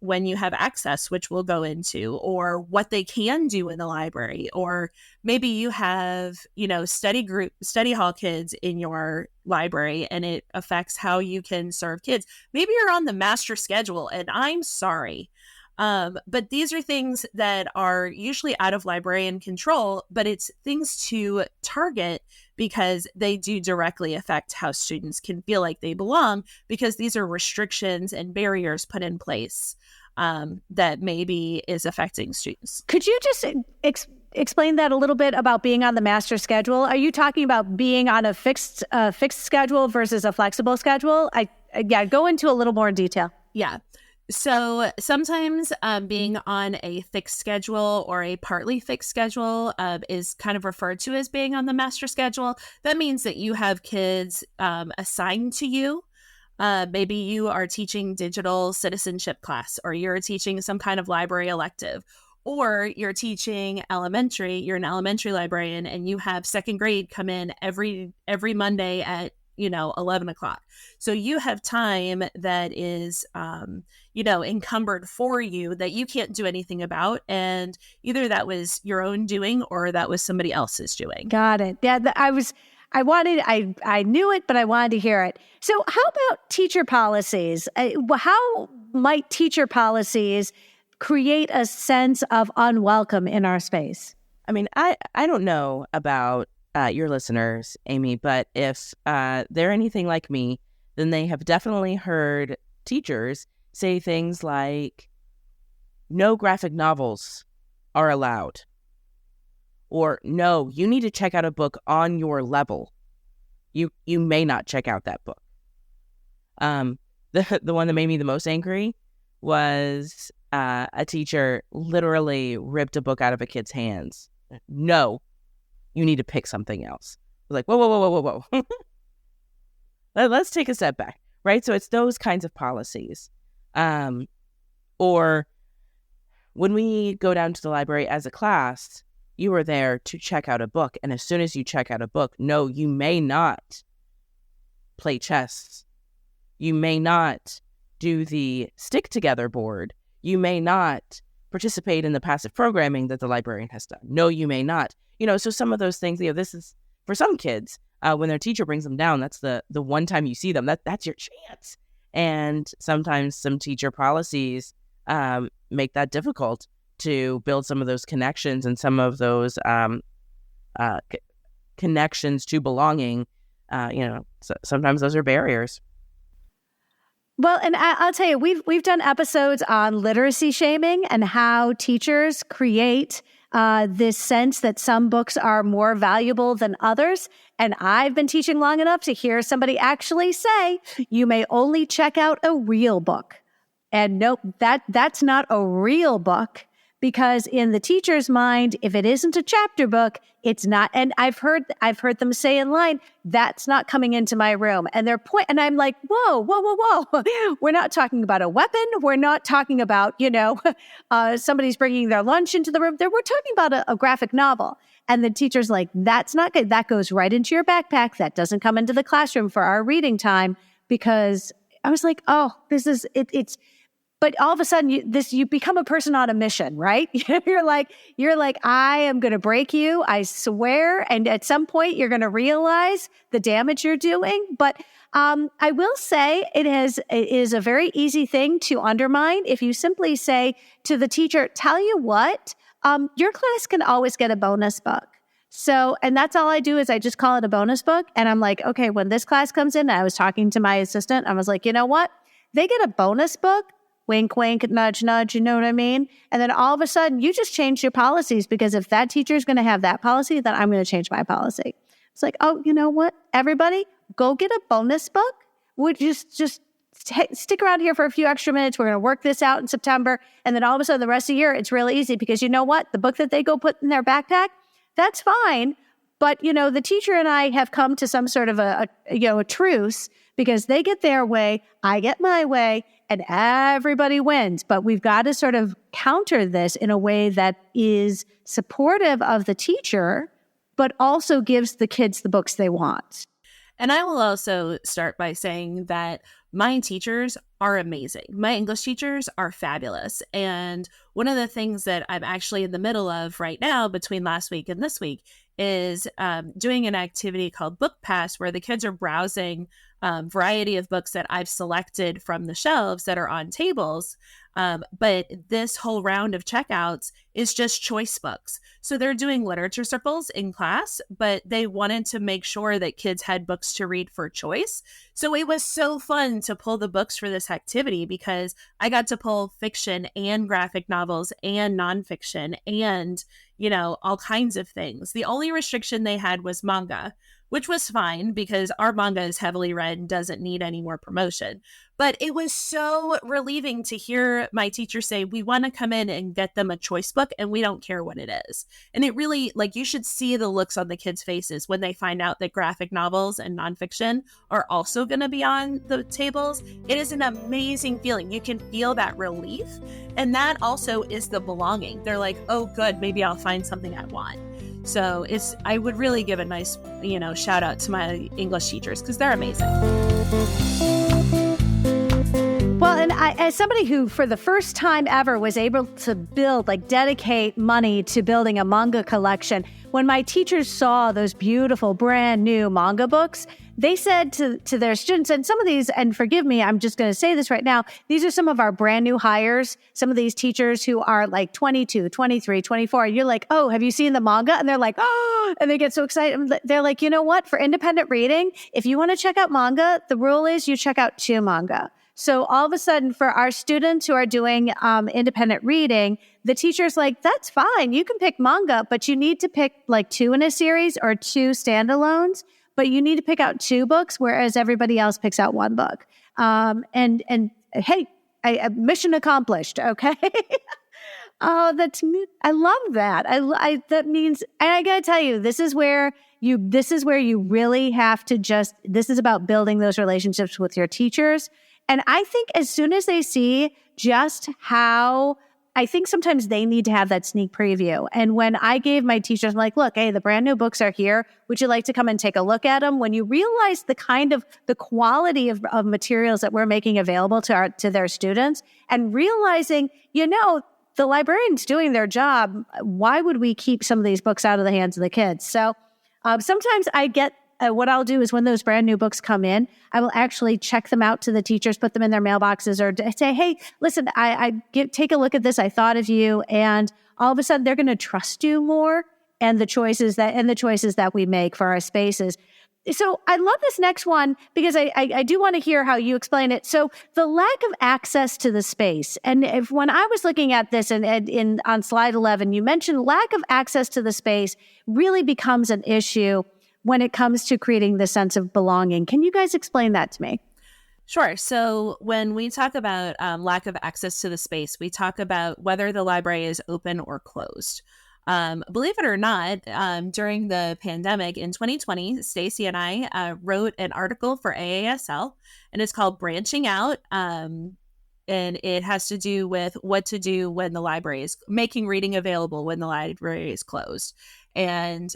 when you have access, which we'll go into, or what they can do in the library. Or maybe you have, study hall kids in your library and it affects how you can serve kids. Maybe you're on the master schedule, and I'm sorry. But these are things that are usually out of librarian control, but it's things to target because they do directly affect how students can feel like they belong, because these are restrictions and barriers put in place that maybe is affecting students.
Could you just explain that a little bit about being on the master schedule? Are you talking about being on a fixed schedule versus a flexible schedule? Go into a little more detail.
Yeah. So sometimes being on a fixed schedule or a partly fixed schedule is kind of referred to as being on the master schedule. That means that you have kids assigned to you. Maybe you are teaching digital citizenship class, or you're teaching some kind of library elective, or you're teaching elementary. You're an elementary librarian and you have second grade come in every Monday at 11 o'clock. So you have time that is, encumbered for you that you can't do anything about. And either that was your own doing or that was somebody else's doing.
Got it. Yeah, I knew it, but I wanted to hear it. So how about teacher policies? How might teacher policies create a sense of unwelcome in our space?
I mean, I don't know about your listeners, Amy, but if they're anything like me, then they have definitely heard teachers say things like, no graphic novels are allowed, or no, you need to check out a book on your level. you may not check out that book. The one that made me the most angry was a teacher literally ripped a book out of a kid's hands. No, you need to pick something else. I was like, whoa. Let's take a step back, right? So it's those kinds of policies. Or when we go down to the library as a class, you are there to check out a book. And as soon as you check out a book, no, you may not play chess. You may not do the stick together board. You may not participate in the passive programming that the librarian has done. No, you may not. So some of those things, this is for some kids, when their teacher brings them down, that's the one time you see them, that's your chance. And sometimes some teacher policies make that difficult to build some of those connections and some of those connections to belonging. So sometimes those are barriers.
Well, and I'll tell you, we've done episodes on literacy shaming and how teachers create this sense that some books are more valuable than others. And I've been teaching long enough to hear somebody actually say, you may only check out a real book. And nope, that's not a real book, because in the teacher's mind, if it isn't a chapter book, it's not. And I've heard them say in line, that's not coming into my room. And and I'm like, whoa. We're not talking about a weapon. We're not talking about, somebody's bringing their lunch into the room. We're talking about a graphic novel. And the teacher's like, that's not good. That goes right into your backpack. That doesn't come into the classroom for our reading time. Because I was like, oh, but all of a sudden, you become a person on a mission, right? You're like, I am going to break you, I swear. And at some point, you're going to realize the damage you're doing. But I will say it is a very easy thing to undermine if you simply say to the teacher, tell you what, your class can always get a bonus book. So, and that's all I do is I just call it a bonus book. And I'm like, okay, when this class comes in, I was talking to my assistant. I was like, you know what? They get a bonus book. Wink, wink, nudge, nudge, you know what I mean? And then all of a sudden, you just change your policies, because if that teacher is going to have that policy, then I'm going to change my policy. It's like, oh, you know what? Everybody, go get a bonus book. We'll just stick around here for a few extra minutes. We're going to work this out in September. And then all of a sudden, the rest of the year, it's really easy, because you know what? The book that they go put in their backpack, that's fine. But, the teacher and I have come to some sort of a truce, because they get their way, I get my way, and everybody wins. But we've got to sort of counter this in a way that is supportive of the teacher, but also gives the kids the books they want.
And I will also start by saying that my teachers are amazing. My English teachers are fabulous. And one of the things that I'm actually in the middle of right now, between last week and this week, is doing an activity called Book Pass, where the kids are browsing variety of books that I've selected from the shelves that are on tables. But this whole round of checkouts is just choice books. So they're doing literature circles in class, but they wanted to make sure that kids had books to read for choice. So it was so fun to pull the books for this activity, because I got to pull fiction and graphic novels and nonfiction and, all kinds of things. The only restriction they had was manga, which was fine, because our manga is heavily read and doesn't need any more promotion. But it was so relieving to hear my teacher say, we want to come in and get them a choice book, and we don't care what it is. And it really, you should see the looks on the kids' faces when they find out that graphic novels and nonfiction are also going to be on the tables. It is an amazing feeling. You can feel that relief. And that also is the belonging. They're like, oh, good, maybe I'll find something I want. So I would really give a nice, shout out to my English teachers, because they're amazing.
Well, and as somebody who, for the first time ever, was able to dedicate money to building a manga collection, when my teachers saw those beautiful, brand new manga books, they said to their students, and some of these, and forgive me, I'm just going to say this right now, these are some of our brand new hires, some of these teachers who are 22, 23, 24, and you're like, oh, have you seen the manga? And they're like, oh, and they get so excited. They're like, you know what? For independent reading, if you want to check out manga, the rule is you check out 2 manga. So all of a sudden, for our students who are doing independent reading, the teacher's like, that's fine. You can pick manga, but you need to pick 2 in a series or 2 standalones. but you need to pick out 2 books, whereas everybody else picks out 1 book. And hey, mission accomplished. Okay. Oh, I love that. That means, and I gotta tell you, this is where you really have to this is about building those relationships with your teachers. And I think as soon as they see just how, I think sometimes they need to have that sneak preview. And when I gave my teachers, I'm like, look, hey, the brand new books are here. Would you like to come and take a look at them? When you realize the quality of materials that we're making available to their students, and realizing, the librarian's doing their job, why would we keep some of these books out of the hands of the kids? So sometimes I get, what I'll do is when those brand new books come in, I will actually check them out to the teachers, put them in their mailboxes, or say, hey, listen, take a look at this. I thought of you. And all of a sudden they're going to trust you more and the choices that we make for our spaces. So I love this next one because I do want to hear how you explain it. So the lack of access to the space. And when I was looking at this and on slide 11, you mentioned lack of access to the space really becomes an issue when it comes to creating the sense of belonging. Can you guys explain that to me?
Sure. So when we talk about lack of access to the space, we talk about whether the library is open or closed. Believe it or not, during the pandemic in 2020, Stacy and I wrote an article for AASL, and it's called Branching Out. And it has to do with what to do when the library is making reading available when the library is closed. And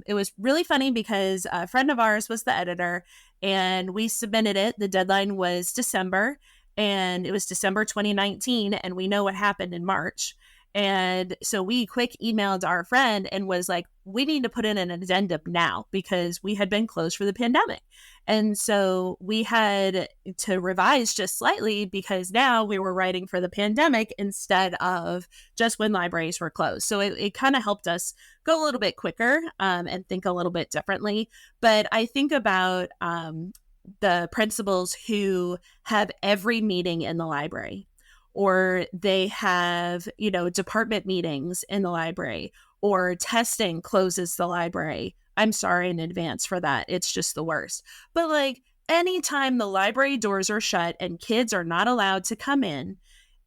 it was really funny because a friend of ours was the editor, and we submitted it. The deadline was December, and it was December 2019, and we know what happened in March. And so we quick emailed our friend and was like, we need to put in an addendum now because we had been closed for the pandemic. And so we had to revise just slightly because now we were writing for the pandemic instead of just when libraries were closed. So it kind of helped us go a little bit quicker and think a little bit differently. But I think about the principals who have every meeting in the library, or they have, department meetings in the library, or testing closes the library. I'm sorry in advance for that. It's just the worst. But anytime the library doors are shut and kids are not allowed to come in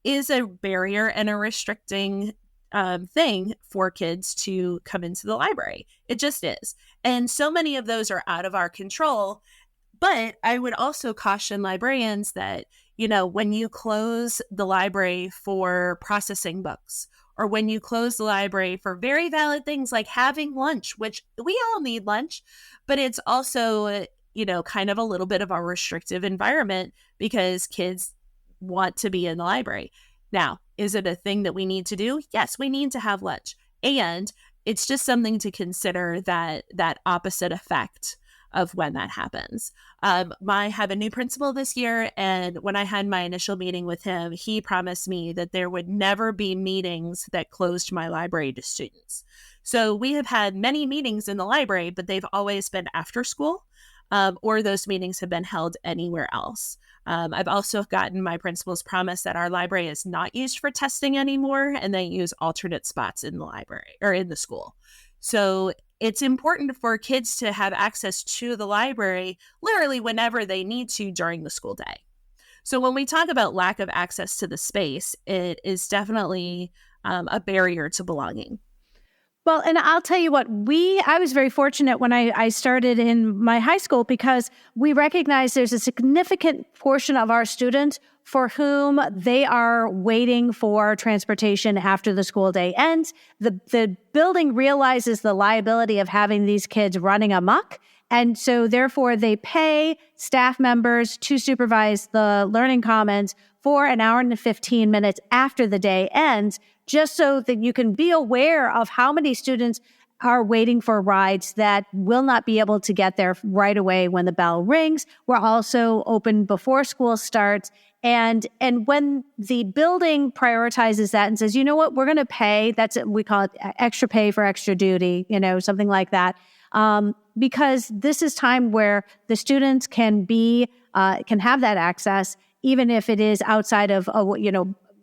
is a barrier and a restricting thing for kids to come into the library. It just is. And so many of those are out of our control. But I would also caution librarians that, when you close the library for processing books, or when you close the library for very valid things like having lunch, which we all need lunch, but it's also, kind of a little bit of a restrictive environment because kids want to be in the library. Now, is it a thing that we need to do? Yes, we need to have lunch. And it's just something to consider that opposite effect of when that happens. I have a new principal this year, and when I had my initial meeting with him, he promised me that there would never be meetings that closed my library to students. So we have had many meetings in the library, but they've always been after school, or those meetings have been held anywhere else. I've also gotten my principal's promise that our library is not used for testing anymore, and they use alternate spots in the library or in the school. So it's important for kids to have access to the library literally whenever they need to during the school day. So when we talk about lack of access to the space, it is definitely a barrier to belonging.
Well, and I'll tell you what, I was very fortunate when I started in my high school because we recognize there's a significant portion of our students for whom they are waiting for transportation after the school day ends. The building realizes the liability of having these kids running amok. And so therefore they pay staff members to supervise the learning commons for an hour and 15 minutes after the day ends, just so that you can be aware of how many students are waiting for rides that will not be able to get there right away when the bell rings. We're also open before school starts. And when the building prioritizes that and says, you know what, we're going to pay, we call it extra pay for extra duty, something like that. Because this is time where the students can have that access, even if it is outside of,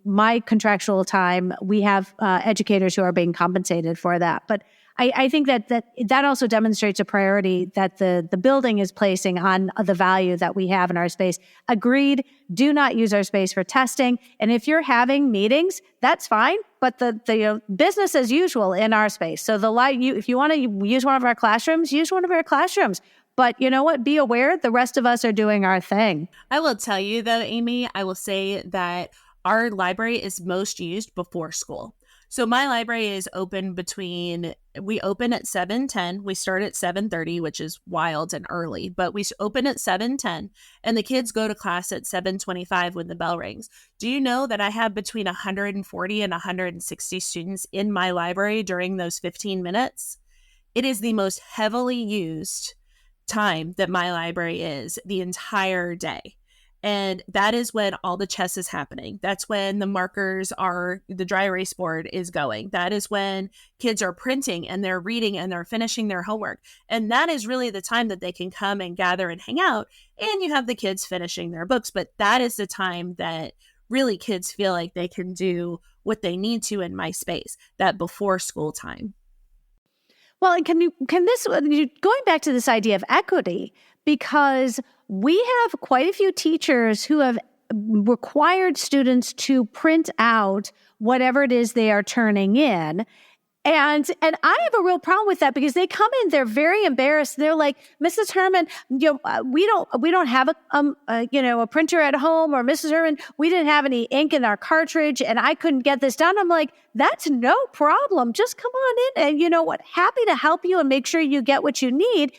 my contractual time. We have educators who are being compensated for that. But I think that also demonstrates a priority that the building is placing on the value that we have in our space. Agreed. Do not use our space for testing. And if you're having meetings, that's fine. But the business as usual in our space. So if you want to use one of our classrooms, use one of our classrooms. But you know what? Be aware the rest of us are doing our thing.
I will tell you though, Amy, I will say that our library is most used before school. So my library is open we open at 7:10. We start at 7:30, which is wild and early, but we open at 7:10 and the kids go to class at 7:25 when the bell rings. Do you know that I have between 140 and 160 students in my library during those 15 minutes? It is the most heavily used time that my library is the entire day. And that is when all the chess is happening. That's when the dry erase board is going. That is when kids are printing and they're reading and they're finishing their homework. And that is really the time that they can come and gather and hang out. And you have the kids finishing their books. But that is the time that really kids feel like they can do what they need to in my space, that before school time.
Well, and going back to this idea of equity, because we have quite a few teachers who have required students to print out whatever it is they are turning in. And I have a real problem with that because they come in, they're very embarrassed. They're like, Mrs. Herman, we don't have a printer at home, or Mrs. Herman, we didn't have any ink in our cartridge and I couldn't get this done. I'm like, that's no problem. Just come on in and you know what? Happy to help you and make sure you get what you need,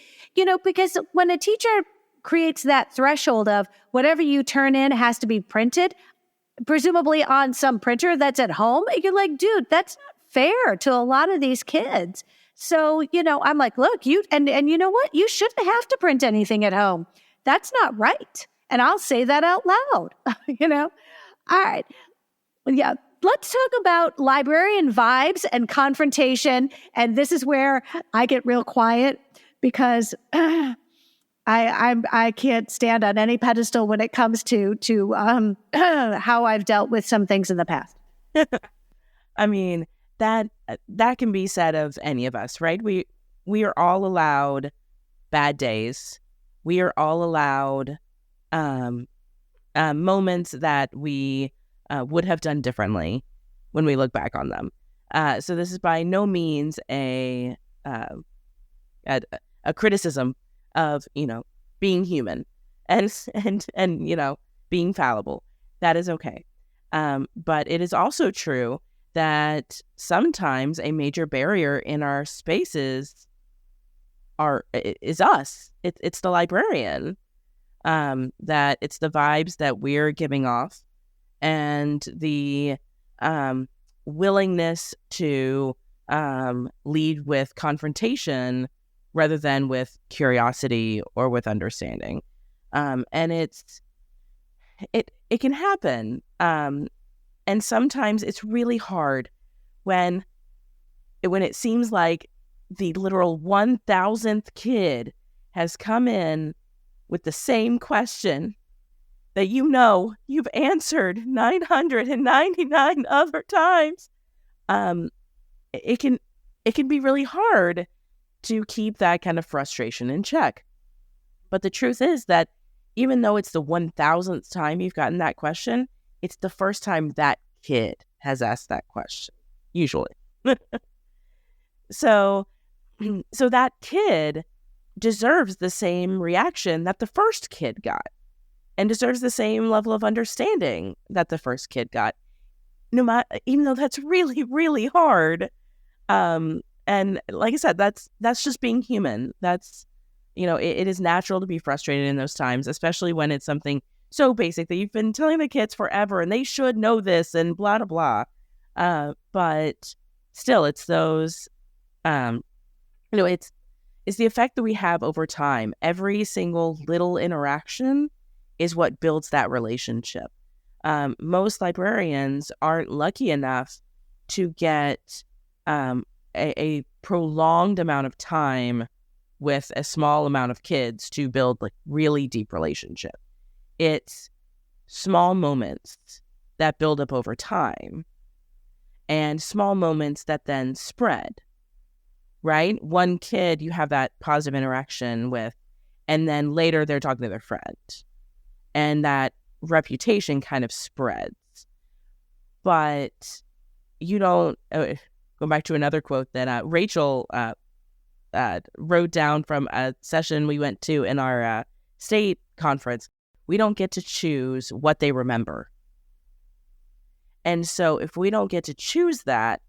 because when a teacher creates that threshold of whatever you turn in has to be printed, presumably on some printer that's at home, you're like, dude, that's not fair to a lot of these kids. So, I'm like, look, you know what? You shouldn't have to print anything at home. That's not right. And I'll say that out loud, All right. Yeah. Let's talk about librarian vibes and confrontation. And this is where I get real quiet because I can't stand on any pedestal when it comes to how I've dealt with some things in the past.
I mean, that can be said of any of us, right? We are all allowed bad days. We are all allowed moments that we would have done differently when we look back on them. So this is by no means a criticism of being human and being fallible. That is okay. But it is also true that sometimes a major barrier in our spaces is us. It's the librarian. That it's the vibes that we're giving off, and the willingness to lead with confrontation rather than with curiosity or with understanding. And it can happen. And sometimes it's really hard when it seems like the literal 1,000th kid has come in with the same question that you've answered 999 other times. It can be really hard to keep that kind of frustration in check. But the truth is that even though it's the 1,000th time you've gotten that question, it's the first time that kid has asked that question, usually. So that kid deserves the same reaction that the first kid got, and deserves the same level of understanding that the first kid got. Even though that's really, really hard. And like I said, that's just being human. That's, it is natural to be frustrated in those times, especially when it's something so basic that you've been telling the kids forever and they should know this and blah, blah, blah. But still, it's those, it's the effect that we have over time. Every single little interaction is what builds that relationship. Most librarians aren't lucky enough to get a prolonged amount of time with a small amount of kids to build really deep relationship. It's small moments that build up over time, and small moments that then spread. right? One kid you have that positive interaction with, and then later they're talking to their friend. And that reputation kind of spreads. But you don't, go back to another quote that Rachel wrote down from a session we went to in our state conference. We don't get to choose what they remember. And so if we don't get to choose that,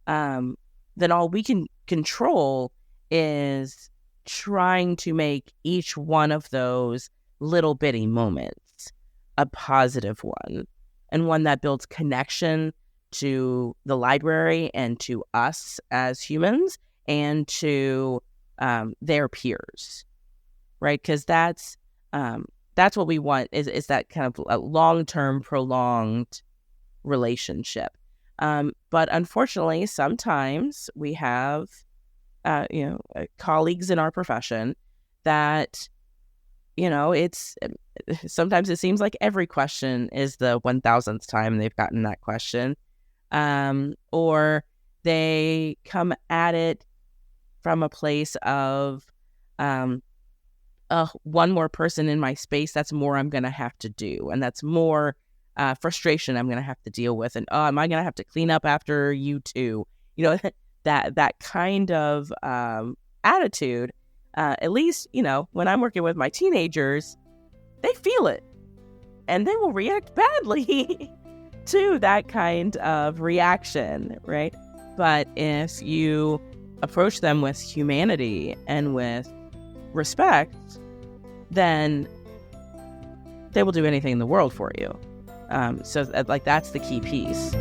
then all we can control is trying to make each one of those little bitty moments a positive one, and one that builds connection to the library and to us as humans and to their peers, right? Because that's what we want is that kind of a long-term, prolonged relationship. But unfortunately, sometimes we have, colleagues in our profession that, sometimes it seems like every question is the 1000th time they've gotten that question. Or they come at it from a place of, one more person in my space, that's more I'm going to have to do. And that's more frustration I'm going to have to deal with. And, am I going to have to clean up after you too? That kind of attitude, at least, when I'm working with my teenagers, they feel it. And they will react badly to that kind of reaction, right? But if you approach them with humanity and with respect, then they will do anything in the world for you. So that's the key piece.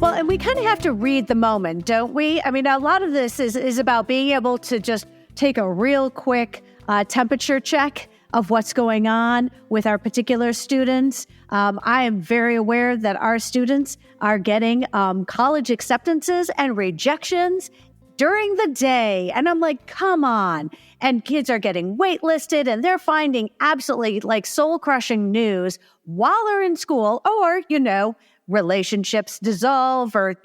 Well, and we kind of have to read the moment, don't we? I mean, a lot of this is about being able to just take a real quick temperature check of what's going on with our particular students. I am very aware that our students are getting college acceptances and rejections during the day. And I'm like, come on. And kids are getting waitlisted and they're finding absolutely soul-crushing news while they're in school, or, relationships dissolve, or,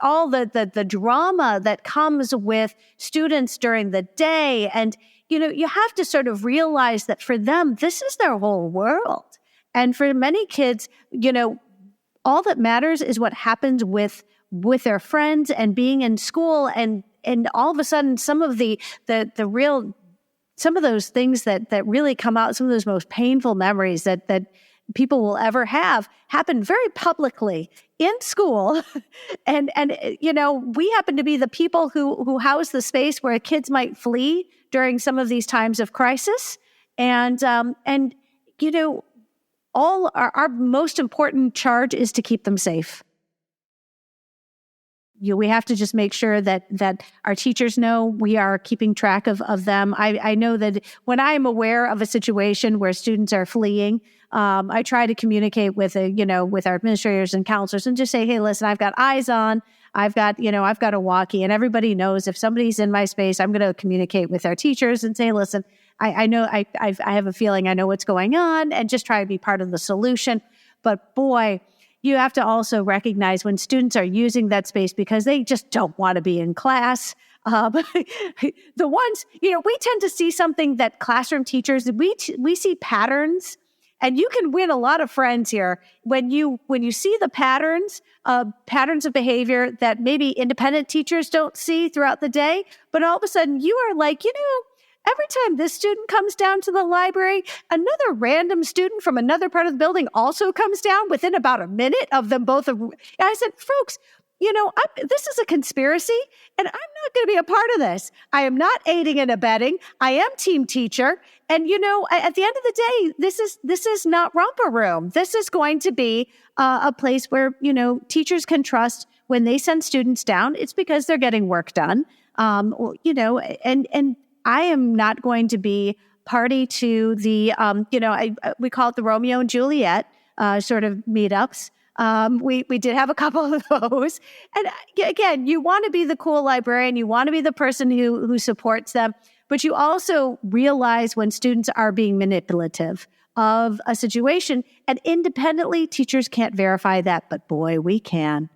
all the drama that comes with students during the day. And, you have to sort of realize that for them, this is their whole world. And for many kids, all that matters is what happens with their friends and being in school. And all of a sudden, some of some of those things that really come out, some of those most painful memories that people will ever have happen very publicly in school. And we happen to be the people who house the space where kids might flee during some of these times of crisis. And all our most important charge is to keep them safe. We have to just make sure that our teachers know we are keeping track of them. I know that when I'm aware of a situation where students are fleeing, I try to communicate with our administrators and counselors and just say, hey, listen, I've got eyes on, I've got a walkie, and everybody knows if somebody's in my space, I'm going to communicate with our teachers and say, listen, I know I have a feeling I know what's going on, and just try to be part of the solution. But boy, you have to also recognize when students are using that space because they just don't want to be in class. The ones, we tend to see something that classroom teachers, we see patterns, and you can win a lot of friends here when you see the patterns of behavior that maybe independent teachers don't see throughout the day, but all of a sudden you are like, every time this student comes down to the library, another random student from another part of the building also comes down within about a minute of them both. I said, folks, this is a conspiracy, and I'm not going to be a part of this. I am not aiding and abetting. I am team teacher. And, at the end of the day, this is not romper room. This is going to be a place where, teachers can trust when they send students down, it's because they're getting work done. And I am not going to be party to the, we call it the Romeo and Juliet sort of meetups. We did have a couple of those. And again, you want to be the cool librarian. You want to be the person who supports them. But you also realize when students are being manipulative of a situation. And independently, teachers can't verify that, but boy, we can.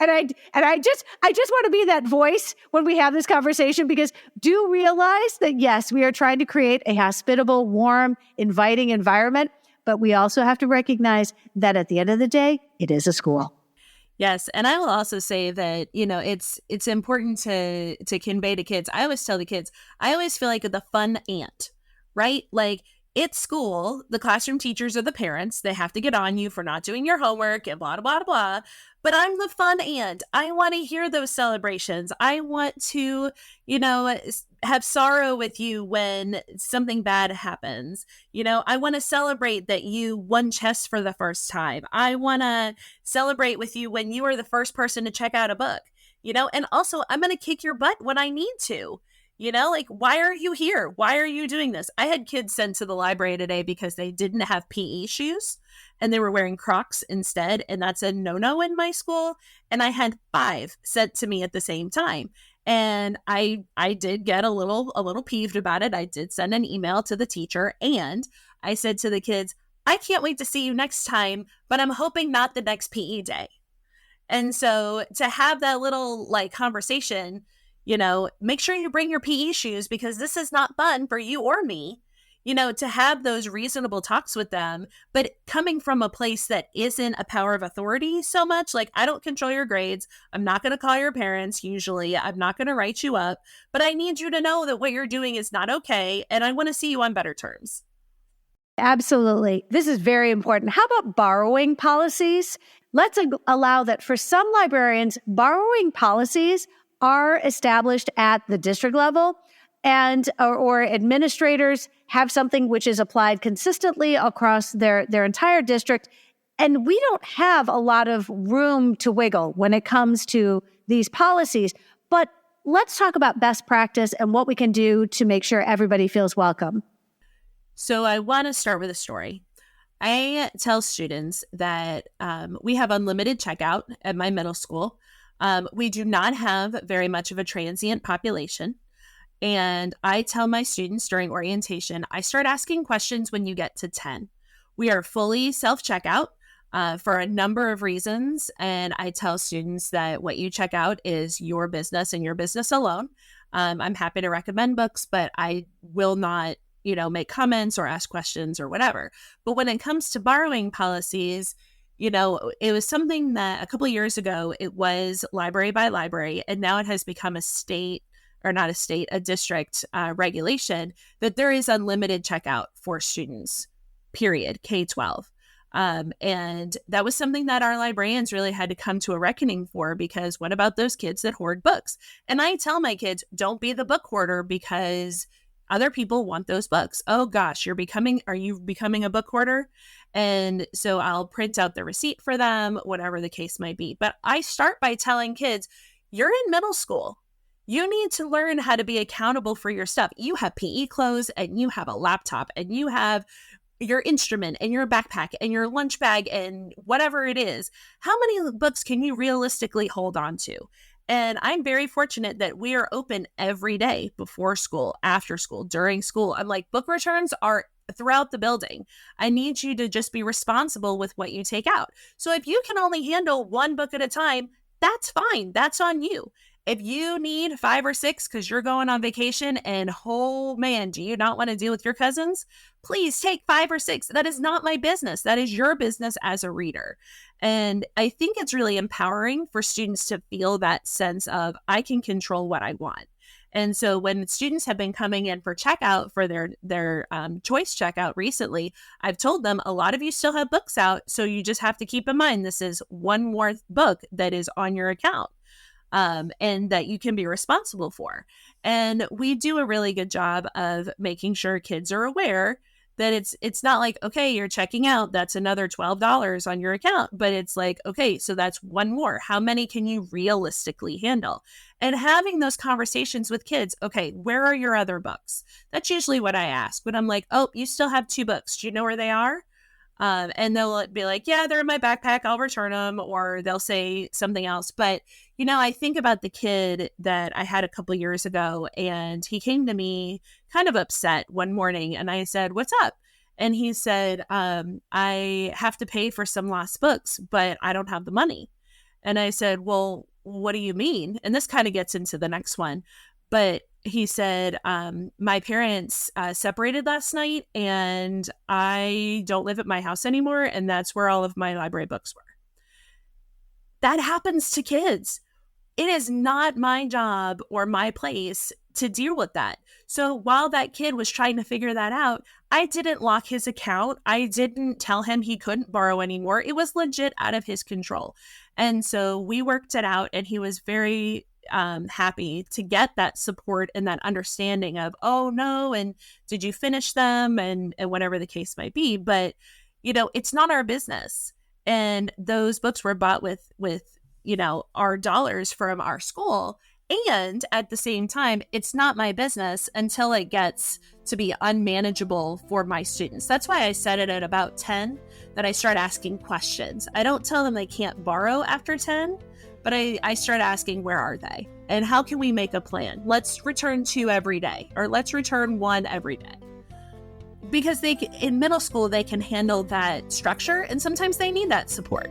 And I just want to be that voice when we have this conversation, because do realize that, yes, we are trying to create a hospitable, warm, inviting environment, but we also have to recognize that at the end of the day, it is a school.
Yes. And I will also say that, it's important to convey to kids. I always tell the kids, I always feel like the fun aunt, right? Like, it's school, the classroom teachers are the parents. They have to get on you for not doing your homework and blah, blah, blah, blah. But I'm the fun aunt. I want to hear those celebrations. I want to, have sorrow with you when something bad happens. I want to celebrate that you won chess for the first time. I want to celebrate with you when you are the first person to check out a book, and also I'm going to kick your butt when I need to. Like, why are you here? Why are you doing this? I had kids sent to the library today because they didn't have PE shoes and they were wearing Crocs instead. And that's a no-no in my school. And I had 5 sent to me at the same time. And I did get a little peeved about it. I did send an email to the teacher and I said to the kids, I can't wait to see you next time, but I'm hoping not the next PE day. And so to have that little conversation, make sure you bring your PE shoes because this is not fun for you or me, to have those reasonable talks with them, but coming from a place that isn't a power of authority so much. Like, I don't control your grades. I'm not going to call your parents. Usually I'm not going to write you up, but I need you to know that what you're doing is not okay. And I want to see you on better terms.
Absolutely. This is very important. How about borrowing policies? Let's allow that for some librarians, borrowing policies are established at the district level, and or administrators have something which is applied consistently across their entire district. And we don't have a lot of room to wiggle when it comes to these policies. But let's talk about best practice and what we can do to make sure everybody feels welcome.
So I want to start with a story. I tell students that we have unlimited checkout at my middle school. We do not have very much of a transient population. And I tell my students during orientation, I start asking questions when you get to 10. We are fully self-checkout for a number of reasons. And I tell students that what you check out is your business and your business alone. I'm happy to recommend books, but I will not, make comments or ask questions or whatever. But when it comes to borrowing policies, it was something that a couple of years ago, it was library by library, and now it has become a district regulation that there is unlimited checkout for students, period, K-12. And that was something that our librarians really had to come to a reckoning for, because what about those kids that hoard books? And I tell my kids, don't be the book hoarder because other people want those books. Oh gosh, are you becoming a book hoarder? And so I'll print out the receipt for them, whatever the case might be. But I start by telling kids, you're in middle school. You need to learn how to be accountable for your stuff. You have PE clothes and you have a laptop and you have your instrument and your backpack and your lunch bag and whatever it is. How many books can you realistically hold on to? And I'm very fortunate that we are open every day, before school, after school, during school. I'm like, book returns are throughout the building. I need you to just be responsible with what you take out. So if you can only handle 1 book at a time, that's fine. That's on you. If you need 5 or 6 because you're going on vacation and, oh man, do you not want to deal with your cousins? Please take 5 or 6. That is not my business. That is your business as a reader. And I think it's really empowering for students to feel that sense of, I can control what I want. And so when students have been coming in for checkout for their choice checkout recently, I've told them, a lot of you still have books out. So you just have to keep in mind, this is one more book that is on your account. And that you can be responsible for. And we do a really good job of making sure kids are aware that it's not like, okay, you're checking out, that's another $12 on your account, but it's like, okay, so that's one more. How many can you realistically handle? And having those conversations with kids, okay, where are your other books? That's usually what I ask. When I'm like, oh, you still have 2 books. Do you know where they are? And they'll be like, yeah, they're in my backpack, I'll return them, or they'll say something else. But, I think about the kid that I had a couple years ago, and he came to me kind of upset one morning, and I said, what's up? And he said, I have to pay for some lost books, but I don't have the money. And I said, well, what do you mean? And this kind of gets into the next one. But he said, my parents separated last night and I don't live at my house anymore. And that's where all of my library books were. That happens to kids. It is not my job or my place to deal with that. So while that kid was trying to figure that out, I didn't lock his account. I didn't tell him he couldn't borrow anymore. It was legit out of his control. And so we worked it out, and he was very happy to get that support and that understanding of, oh no, and did you finish them, and whatever the case might be. But, it's not our business. And those books were bought with our dollars from our school. And at the same time, it's not my business until it gets to be unmanageable for my students. That's why I said it at about 10 that I start asking questions. I don't tell them they can't borrow after 10, but I start asking, where are they? And how can we make a plan? Let's return 2 every day, or let's return 1 every day. Because in middle school, they can handle that structure, and sometimes they need that support.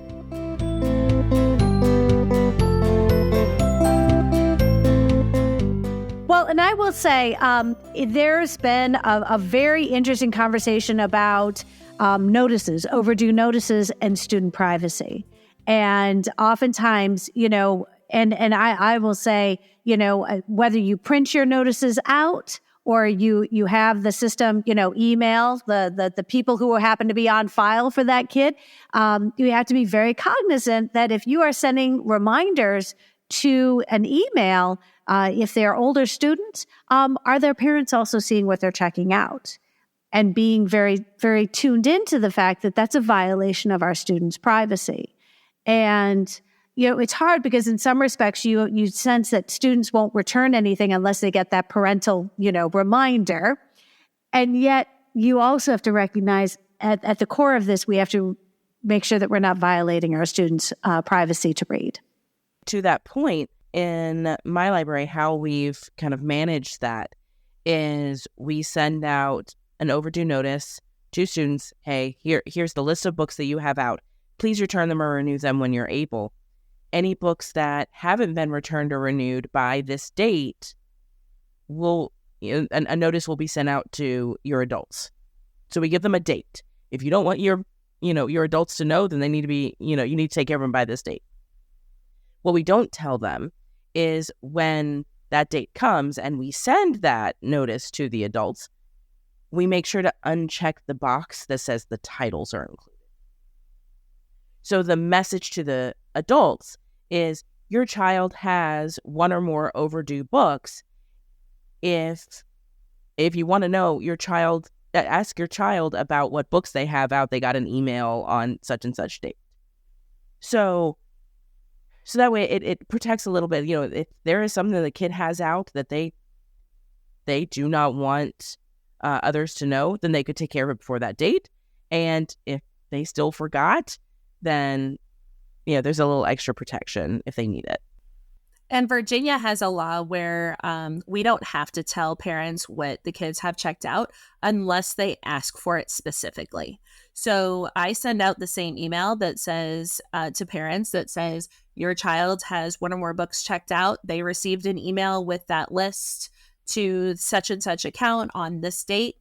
Well, and I will say there's been a very interesting conversation about notices, overdue notices, and student privacy. And oftentimes, and I will say, whether you print your notices out or you have the system, email the people who happen to be on file for that kid, you have to be very cognizant that if you are sending reminders to an email, if they're older students, are their parents also seeing what they're checking out? And being very, very tuned into the fact that that's a violation of our students' privacy. And, it's hard because in some respects you sense that students won't return anything unless they get that parental, reminder. And yet you also have to recognize at the core of this, we have to make sure that we're not violating our students' privacy to read.
To that point, in my library, how we've kind of managed that is we send out an overdue notice to students. Hey, here's the list of books that you have out. Please return them or renew them when you're able. Any books that haven't been returned or renewed by this date a notice will be sent out to your adults. So we give them a date. If you don't want your adults to know, then they need to be, you need to take care of them by this date. What we don't tell them is when that date comes and we send that notice to the adults, we make sure to uncheck the box that says the titles are included. So the message to the adults is your child has 1 or more overdue books. If you want to know ask your child about what books they have out. They got an email on such and such date. So that way it protects a little bit. If there is something that the kid has out that they do not want others to know, then they could take care of it before that date. And if they still forgot, then there's a little extra protection if they need it.
And Virginia has a law where we don't have to tell parents what the kids have checked out unless they ask for it specifically. So I send out the same email that says to parents that says, your child has 1 or more books checked out. They received an email with that list to such and such account on this date.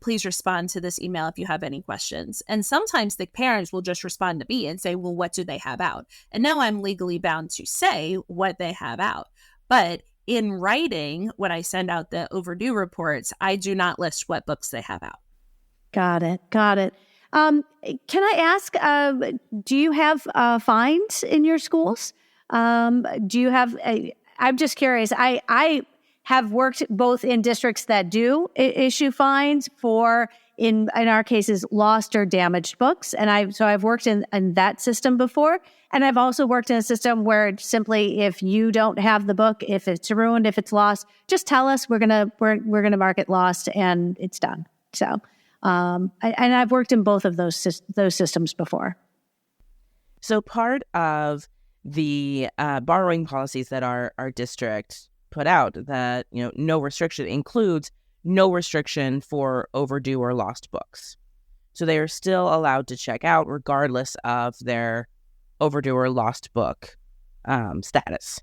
Please respond to this email if you have any questions. And sometimes the parents will just respond to me and say, well, what do they have out? And now I'm legally bound to say what they have out. But in writing, when I send out the overdue reports, I do not list what books they have out.
Got it. Can I ask, do you have fines in your schools? Do you have, I'm just curious. I have worked both in districts that do issue fines for, in our cases, lost or damaged books. And I've worked in that system before. And I've also worked in a system where simply, if you don't have the book, if it's ruined, if it's lost, just tell us, we're going to mark it lost and it's done. So, and I've worked in both of those systems before.
So part of the borrowing policies that our district put out, that no restriction, includes no restriction for overdue or lost books. So they are still allowed to check out regardless of their overdue or lost book status.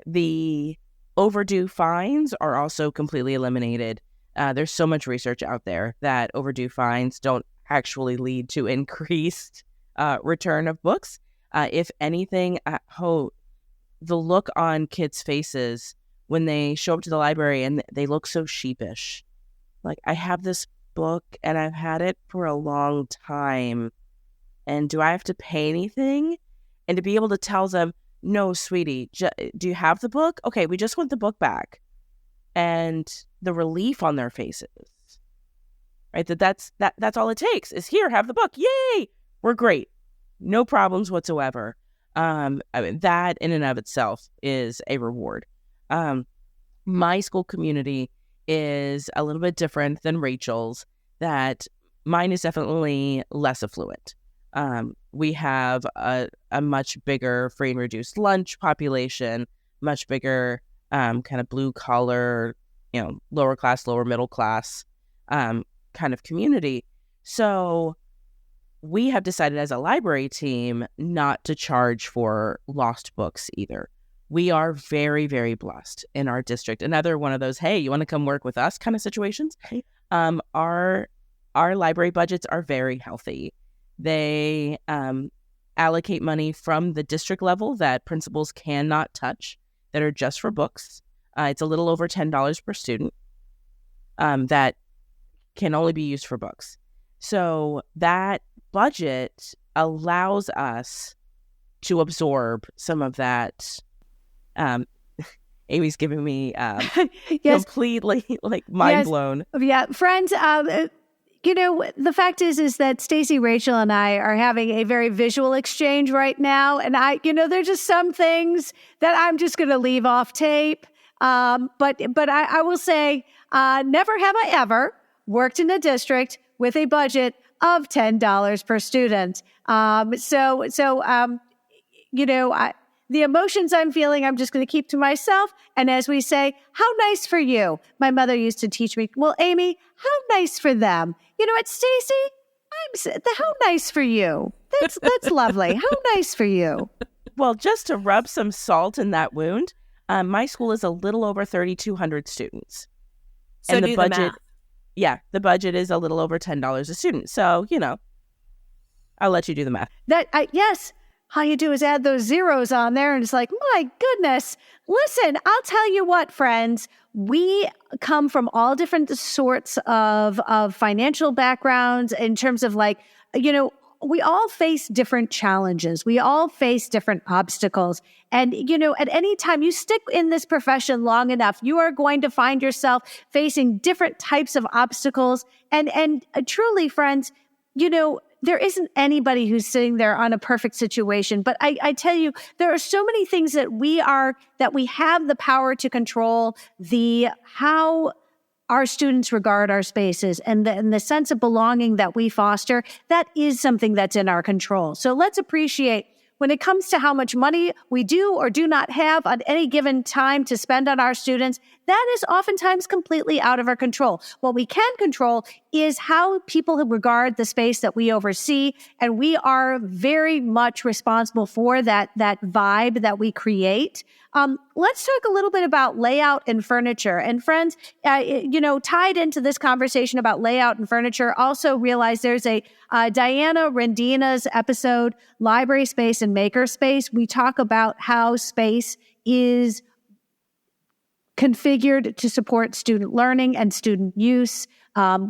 The overdue fines are also completely eliminated. There's so much research out there that overdue fines don't actually lead to increased return of books. If anything, the look on kids' faces when they show up to the library and they look so sheepish. Like, I have this book and I've had it for a long time. And do I have to pay anything? And to be able to tell them, no, sweetie, do you have the book? Okay, we just want the book back. And the relief on their faces, right? That's all it takes is, here, have the book. Yay! We're great. No problems whatsoever. I mean, that in and of itself is a reward. My school community is a little bit different than Rachel's. That mine is definitely less affluent. We have a much bigger free and reduced lunch population, much bigger kind of blue collar, lower class, lower middle class kind of community. So we have decided as a library team not to charge for lost books either. We are very, very blessed in our district. Another one of those, hey, you want to come work with us kind of situations. Our library budgets are very healthy. They allocate money from the district level that principals cannot touch, that are just for books. It's a little over $10 per student that can only be used for books. So that budget allows us to absorb some of that. Amy's giving me
yes.
completely mind blown.
Yeah, friends, the fact is that Stacy, Rachel, and I are having a very visual exchange right now. And there's just some things that I'm just going to leave off tape. But I will say, never have I ever worked in a district with a budget of $10 per student. The emotions I'm feeling, I'm just going to keep to myself. And as we say, how nice for you. My mother used to teach me, well, Amy, how nice for them. You know what, Stacy? How nice for you. That's lovely. How nice for you.
Well, just to rub some salt in that wound, my school is a little over 3,200 students.
So
and
the budget,
the budget is a little over $10 a student. So, I'll let you do the math.
Yes. All you do is add those zeros on there and it's like, my goodness. Listen, I'll tell you what, friends, we come from all different sorts of financial backgrounds in terms of we all face different challenges. We all face different obstacles. And, at any time you stick in this profession long enough, you are going to find yourself facing different types of obstacles. And truly, friends, there isn't anybody who's sitting there on a perfect situation. But I tell you, there are so many things that we have the power to control how our students regard our spaces and the sense of belonging that we foster. That is something that's in our control. So let's appreciate when it comes to how much money we do or do not have at any given time to spend on our students, that is oftentimes completely out of our control. What we can control is how people regard the space that we oversee, and we are very much responsible for that vibe that we create. Let's talk a little bit about layout and furniture. And friends, tied into this conversation about layout and furniture, also realize there's a Diana Rendina's episode, Library Space and Maker Space. We talk about how space is configured to support student learning and student use.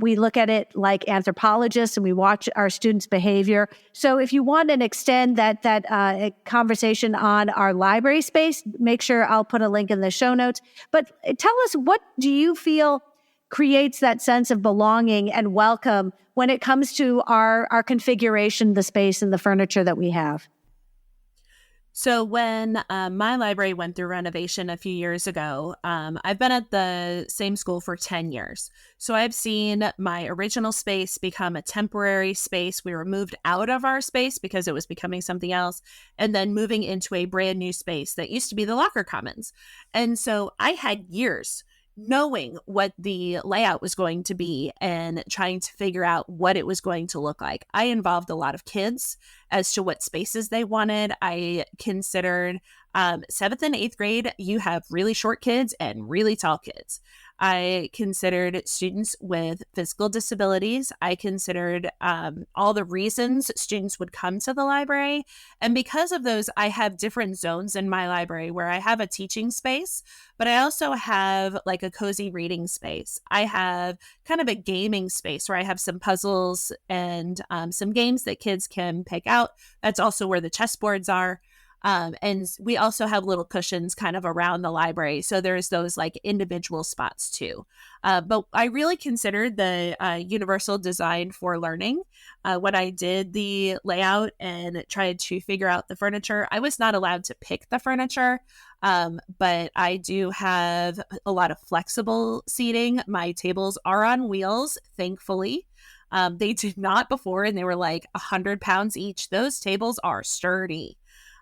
We look at it like anthropologists and we watch our students' behavior. So if you want to extend that conversation on our library space, make sure I'll put a link in the show notes. But tell us, what do you feel creates that sense of belonging and welcome when it comes to our configuration, the space and the furniture that we have?
So when my library went through renovation a few years ago, I've been at the same school for 10 years. So I've seen my original space become a temporary space. We were moved out of our space because it was becoming something else, and then moving into a brand new space that used to be the locker commons. And so I had years knowing what the layout was going to be and trying to figure out what it was going to look like. I involved a lot of kids as to what spaces they wanted. I considered 7th and 8th grade, you have really short kids and really tall kids. I considered students with physical disabilities. I considered all the reasons students would come to the library. And because of those, I have different zones in my library where I have a teaching space, but I also have like a cozy reading space. I have kind of a gaming space where I have some puzzles and some games that kids can pick out. That's also where the chessboards are. And we also have little cushions kind of around the library. So there's those like individual spots too. But I really considered the universal design for learning. When I did the layout and tried to figure out the furniture, I was not allowed to pick the furniture. But I do have a lot of flexible seating. My tables are on wheels, thankfully. They did not before, and they were like 100 pounds each. Those tables are sturdy.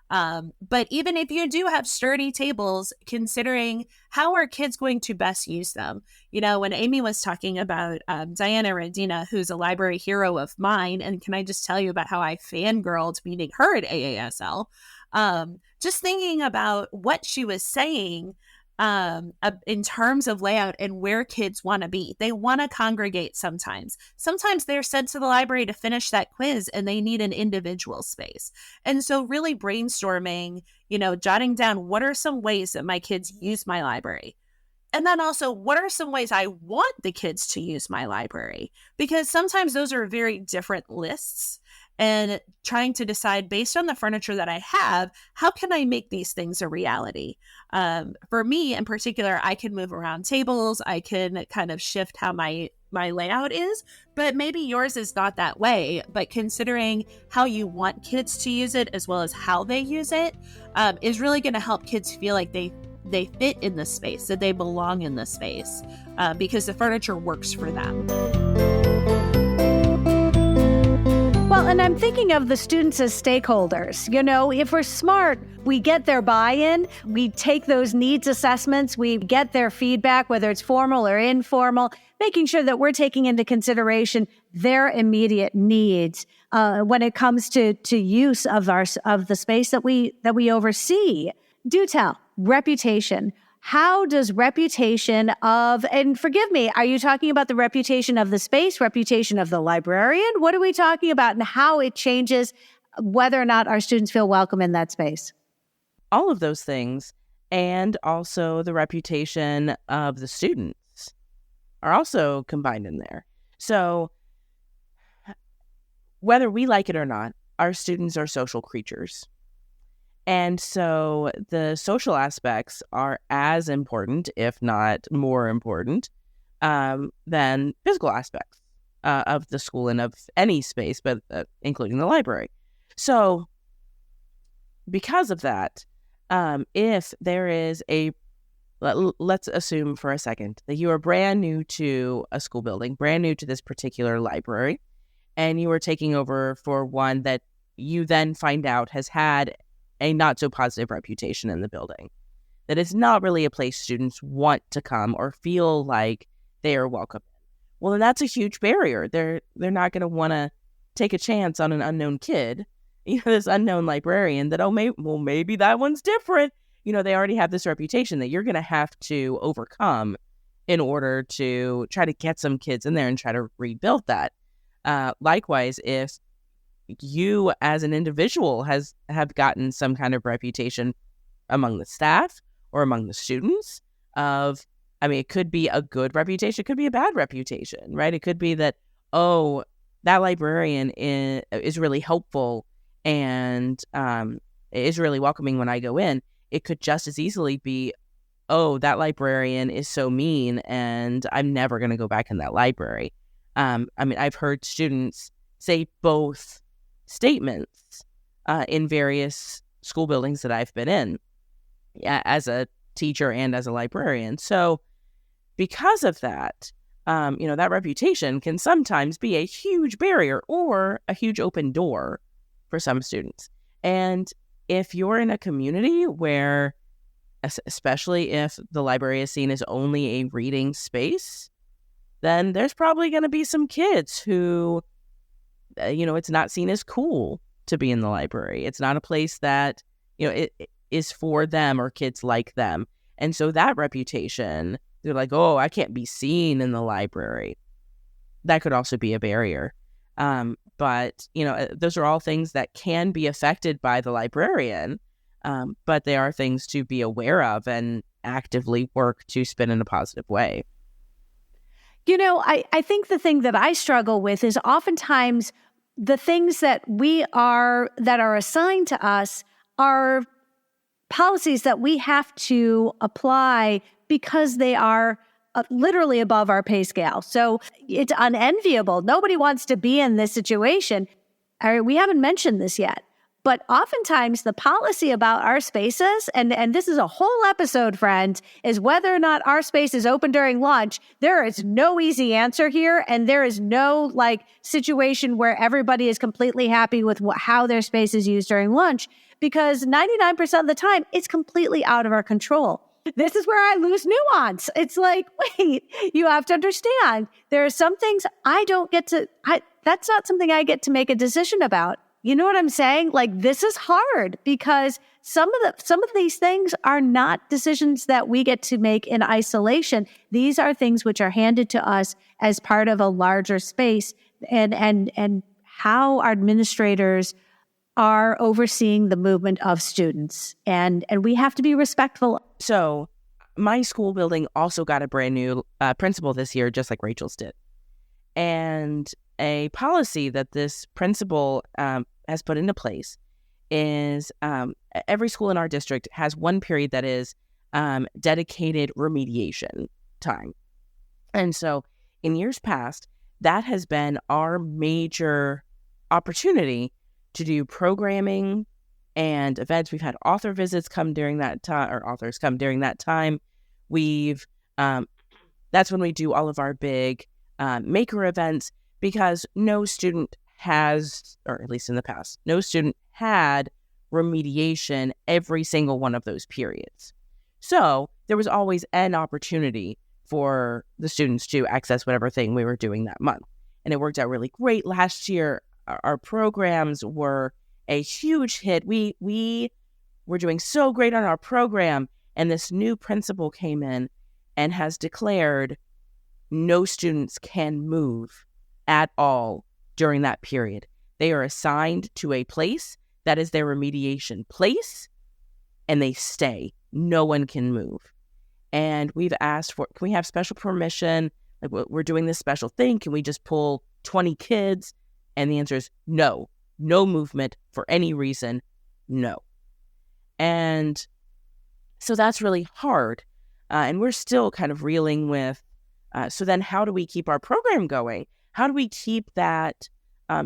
But even if you do have sturdy tables, considering how are kids going to best use them? You know, when Amy was talking about Diana Radina, who's a library hero of mine, and can I just tell you about how I fangirled meeting her at AASL? Just thinking about what she was saying in terms of layout and where kids want to be. They want to congregate sometimes. Sometimes they're sent to the library to finish that quiz and they need an individual space. And so really brainstorming, you know, jotting down what are some ways that my kids use my library. And then also, what are some ways I want the kids to use my library? Because sometimes those are very different lists. And trying to decide based on the furniture that I have, how can I make these things a reality? For me in particular, I can move around tables. I can kind of shift how my layout is, but maybe yours is not that way. But considering how you want kids to use it as well as how they use it is really going to help kids feel like they fit in the space, that they belong in the space because the furniture works for them.
Well, and I'm thinking of the students as stakeholders. You know, if we're smart, we get their buy-in, we take those needs assessments, we get their feedback, whether it's formal or informal, making sure that we're taking into consideration their immediate needs when it comes to use of the space that we oversee. Do tell, reputation. How does reputation of, and forgive me, are you talking about the reputation of the space, reputation of the librarian? What are we talking about and how it changes whether or not our students feel welcome in that space?
All of those things, and also the reputation of the students are also combined in there. So whether we like it or not, our students are social creatures. And so the social aspects are as important, if not more important, than physical aspects of the school and of any space, but including the library. So because of that, if there is let's assume for a second that you are brand new to a school building, brand new to this particular library, and you are taking over for one that you then find out has had a not so positive reputation in the building, that it's not really a place students want to come or feel like they are welcome. Well, then that's a huge barrier. They're not going to want to take a chance on an unknown kid, this unknown librarian that, maybe that one's different. They already have this reputation that you're going to have to overcome in order to try to get some kids in there and try to rebuild that. Likewise, if you as an individual have gotten some kind of reputation among the staff or among the students it could be a good reputation, it could be a bad reputation, right? It could be that, that librarian is really helpful and is really welcoming when I go in. It could just as easily be, that librarian is so mean and I'm never going to go back in that library. I've heard students say both statements in various school buildings that I've been in as a teacher and as a librarian. So because of that, that reputation can sometimes be a huge barrier or a huge open door for some students. And if you're in a community where especially if the library is seen as only a reading space, then there's probably going to be some kids who, it's not seen as cool to be in the library. It's not a place that, it is for them or kids like them. And so that reputation, they're like, oh, I can't be seen in the library. That could also be a barrier. But those are all things that can be affected by the librarian, but they are things to be aware of and actively work to spin in a positive way.
I think the thing that I struggle with is oftentimes the things that are assigned to us are policies that we have to apply because they are literally above our pay scale. So it's unenviable. Nobody wants to be in this situation. We haven't mentioned this yet, but oftentimes the policy about our spaces, and this is a whole episode, friends, is whether or not our space is open during lunch. There is no easy answer here, and there is no situation where everybody is completely happy with how their space is used during lunch, because 99% of the time it's completely out of our control. This is where I lose nuance. It's like, wait, you have to understand there are some things that's not something I get to make a decision about. You know what I'm saying? This is hard because some of these things are not decisions that we get to make in isolation. These are things which are handed to us as part of a larger space, and how our administrators are overseeing the movement of students. And we have to be respectful.
So my school building also got a brand new principal this year, just like Rachel's did. And a policy that this principal has put into place is every school in our district has one period that is dedicated remediation time. And so in years past, that has been our major opportunity to do programming and events. We've had author visits come during that time, or authors come during that time. That's when we do all of our big maker events, because no student has, or at least in the past, no student had remediation every single one of those periods. So there was always an opportunity for the students to access whatever thing we were doing that month. And it worked out really great. Last year, our programs were a huge hit. We were doing so great on our program, and this new principal came in and has declared no students can move at all during that period. They are assigned to a place that is their remediation place, and they stay. No one can move. And we've asked for, can we have special permission? We're doing this special thing. Can we just pull 20 kids? And the answer is no movement for any reason, no. And so that's really hard. And we're still kind of reeling with, so then how do we keep our program going? How do we keep that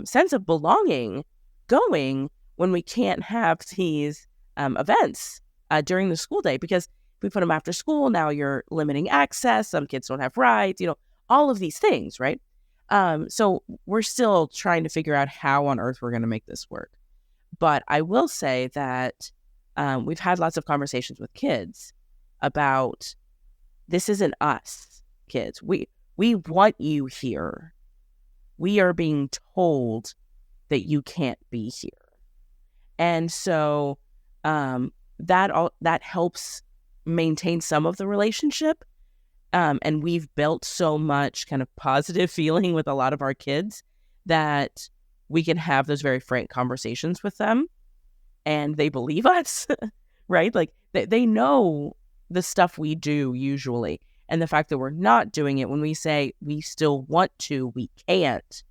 sense of belonging going when we can't have these events during the school day? Because if we put them after school, now you're limiting access. Some kids don't have rides, all of these things, right? So we're still trying to figure out how on earth we're going to make this work. But I will say that we've had lots of conversations with kids about, this isn't us, kids. We want you here. We are being told that you can't be here. And so that helps maintain some of the relationship. And we've built so much kind of positive feeling with a lot of our kids that we can have those very frank conversations with them, and they believe us, right? They know the stuff we do usually. And the fact that we're not doing it when we say we still want to, we can't,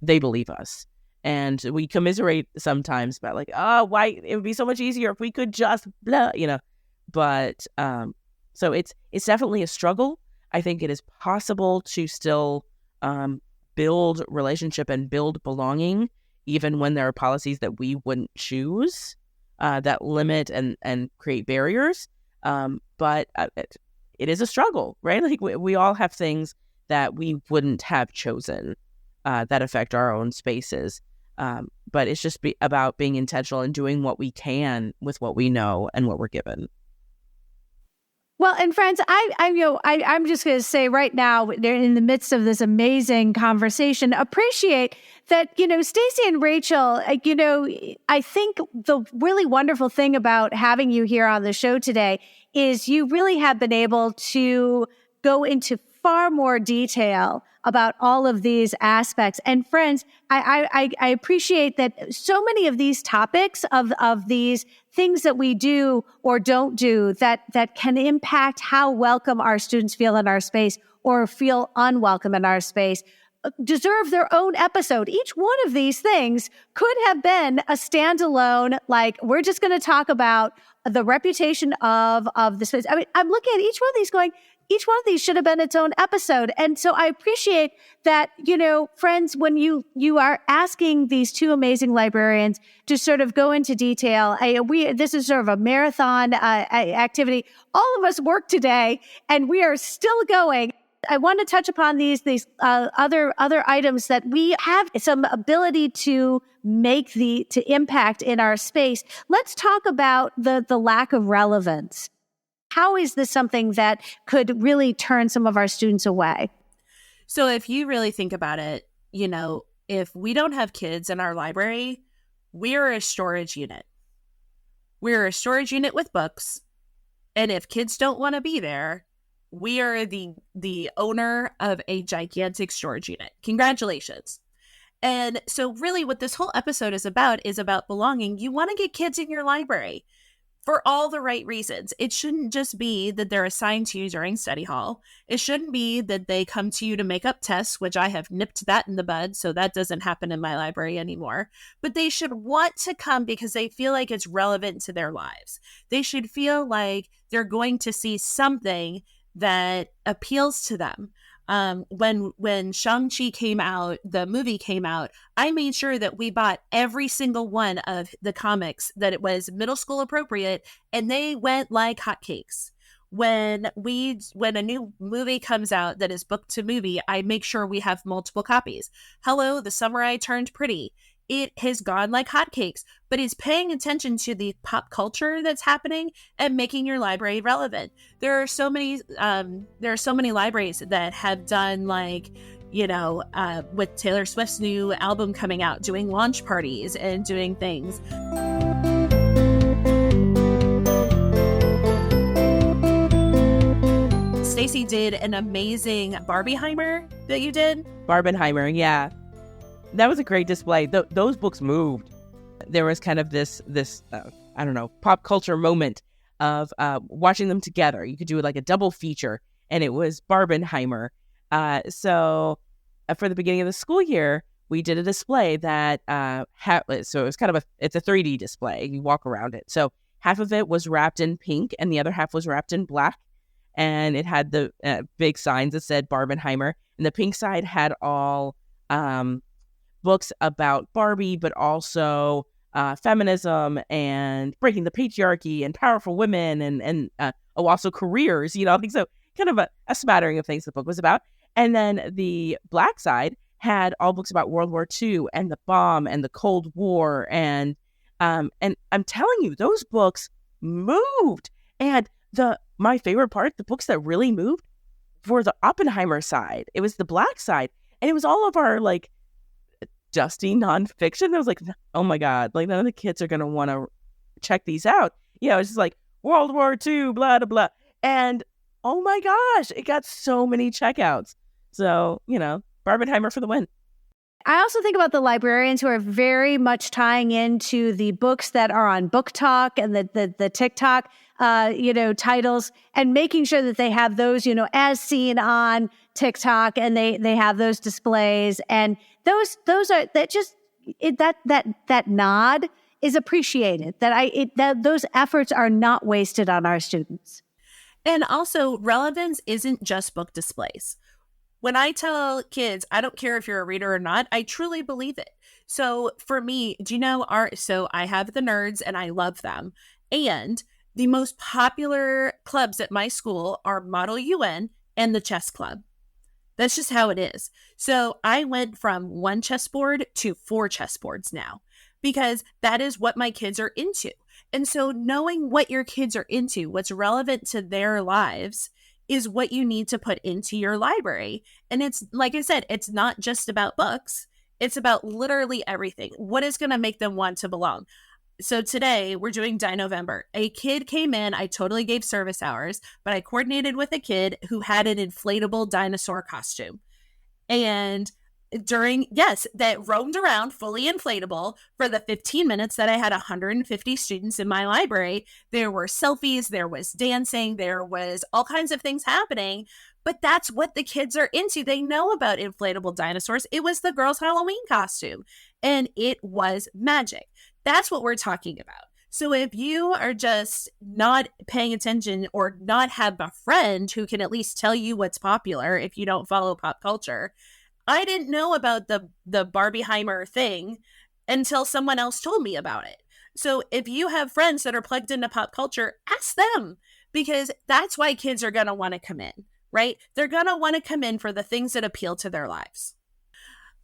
they believe us. And we commiserate sometimes about why it would be so much easier if we could just blah, But so it's definitely a struggle. I think it is possible to still build relationship and build belonging, even when there are policies that we wouldn't choose that limit and create barriers. But it is a struggle, right? We all have things that we wouldn't have chosen that affect our own spaces. But it's just about being intentional and doing what we can with what we know and what we're given.
Well, and friends, I'm just going to say right now, they're in the midst of this amazing conversation. Appreciate that, Stacy and Rachel. I think the really wonderful thing about having you here on the show today is you really have been able to go into far more detail about all of these aspects. And friends, I appreciate that so many of these topics of these things that we do or don't do that can impact how welcome our students feel in our space or feel unwelcome in our space deserve their own episode. Each one of these things could have been a standalone, like, we're just going to talk about the reputation of the space. I mean, I'm looking at each one of these going, each one of these should have been its own episode. And so I appreciate that, friends, when you are asking these two amazing librarians to sort of go into detail, this is sort of a marathon activity. All of us work today and we are still going. I want to touch upon these other items that we have some ability to to impact in our space. Let's talk about the lack of relevance. How is this something that could really turn some of our students away?
So if you really think about it, if we don't have kids in our library, we are a storage unit. We're a storage unit with books. And if kids don't want to be there, we are the owner of a gigantic storage unit. Congratulations. And so really what this whole episode is about belonging. You want to get kids in your library for all the right reasons. It shouldn't just be that they're assigned to you during study hall. It shouldn't be that they come to you to make up tests, which I have nipped that in the bud, so that doesn't happen in my library anymore. But they should want to come because they feel like it's relevant to their lives. They should feel like they're going to see something that appeals to them. When Shang-Chi came out, the movie came out, I made sure that we bought every single one of the comics that it was middle school appropriate, and they went like hotcakes. When a new movie comes out that is book to movie, I make sure we have multiple copies. Hello, the Samurai Turned Pretty. It has gone like hotcakes, but it's paying attention to the pop culture that's happening and making your library relevant. There are so many libraries that have done with Taylor Swift's new album coming out, doing launch parties and doing things. Stacy did an amazing Barbieheimer that you did.
Barbenheimer, yeah. That was a great display. Those books moved. There was kind of this pop culture moment of watching them together. You could do like a double feature, and it was Barbenheimer. So for the beginning of the school year, we did a display that so it was it's a 3D display. You walk around it. So half of it was wrapped in pink, and the other half was wrapped in black, and it had the big signs that said Barbenheimer, and the pink side had all books about Barbie, but also feminism and breaking the patriarchy and powerful women and also careers, so kind of a smattering of things the book was about. And then the black side had all books about World War II and the bomb and the Cold War. And I'm telling you, those books moved. And my favorite part, the books that really moved were the Oppenheimer side. It was the black side. And it was all of our dusty nonfiction. I was like, oh my God, none of the kids are going to want to check these out. It was just like World War II, blah, blah, blah. And oh my gosh, it got so many checkouts. So, Barbenheimer for the win.
I also think about the librarians who are very much tying into the books that are on Book Talk and the TikTok, titles, and making sure that they have those, as seen on TikTok, and they have those displays, and those are that nod is appreciated. That those efforts are not wasted on our students.
And also, relevance isn't just book displays. When I tell kids, I don't care if you're a reader or not, I truly believe it. So for me, so I have the nerds and I love them. And the most popular clubs at my school are Model UN and the Chess Club. That's just how it is. So I went from 1 chessboard to 4 chessboards now, because that is what my kids are into. And so knowing what your kids are into, what's relevant to their lives, is what you need to put into your library. And it's, like I said, it's not just about books. It's about literally everything. What is going to make them want to belong? So today we're doing Dinovember. A kid came in, I totally gave service hours, but I coordinated with a kid who had an inflatable dinosaur costume. And that roamed around fully inflatable for the 15 minutes that I had 150 students in my library. There were selfies, there was dancing, there was all kinds of things happening, but that's what the kids are into. They know about inflatable dinosaurs. It was the girl's Halloween costume, and it was magic. That's what we're talking about. So if you are just not paying attention or not have a friend who can at least tell you what's popular if you don't follow pop culture, I didn't know about the Barbieheimer thing until someone else told me about it. So if you have friends that are plugged into pop culture, ask them, because that's why kids are going to want to come in, right? They're going to want to come in for the things that appeal to their lives.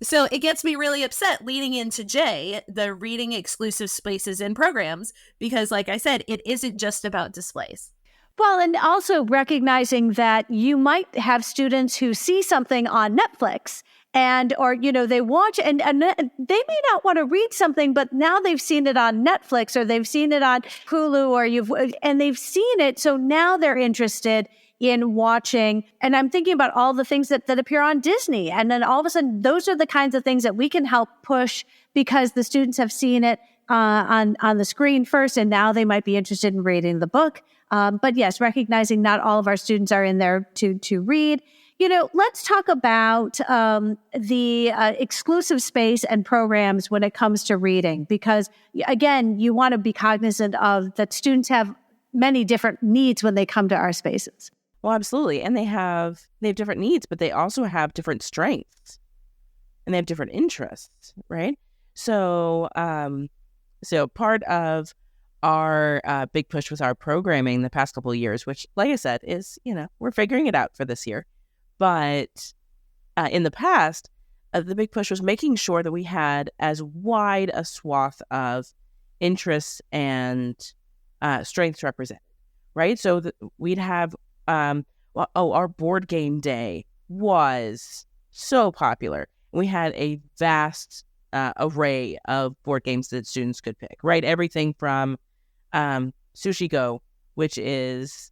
So it gets me really upset leading into J, the reading exclusive spaces and programs, because like I said, it isn't just about displays.
Well, and also recognizing that you might have students who see something on Netflix or they watch and they may not want to read something, but now they've seen it on Netflix or they've seen it on Hulu and they've seen it. So now they're interested in watching. And I'm thinking about all the things that appear on Disney. And then all of a sudden, those are the kinds of things that we can help push because the students have seen it on the screen first, and now they might be interested in reading the book. But yes, recognizing not all of our students are in there to read. Let's talk about the exclusive space and programs when it comes to reading, because again, you want to be cognizant of that students have many different needs when they come to our spaces.
Well, absolutely. And they have different needs, but they also have different strengths and they have different interests, right? So, so part of our big push with our programming the past couple of years, which, like I said, is, we're figuring it out for this year. But in the past, the big push was making sure that we had as wide a swath of interests and strengths represented, right? So we'd have, our board game day was so popular. We had a vast array of board games that students could pick, right? Everything from Sushi Go, which is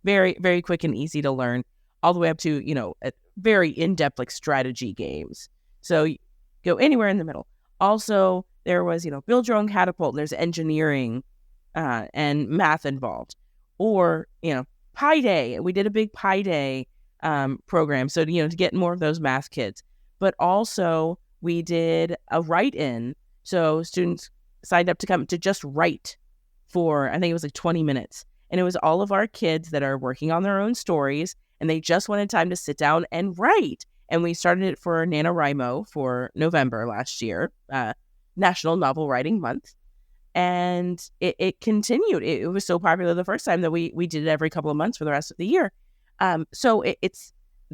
very, very quick and easy to learn, all the way up to, very in-depth like strategy games. So you go anywhere in the middle. Also, there was, build your own catapult. There's engineering and math involved. Or, Pi Day. We did a big Pi Day program. So, to get more of those math kids. But also, we did a write-in. So students signed up to come to just write for, I think it was like 20 minutes. And it was all of our kids that are working on their own stories, and they just wanted time to sit down and write. And we started it for NaNoWriMo for November last year, National Novel Writing Month. And it continued. It was so popular the first time that we did it every couple of months for the rest of the year. So it's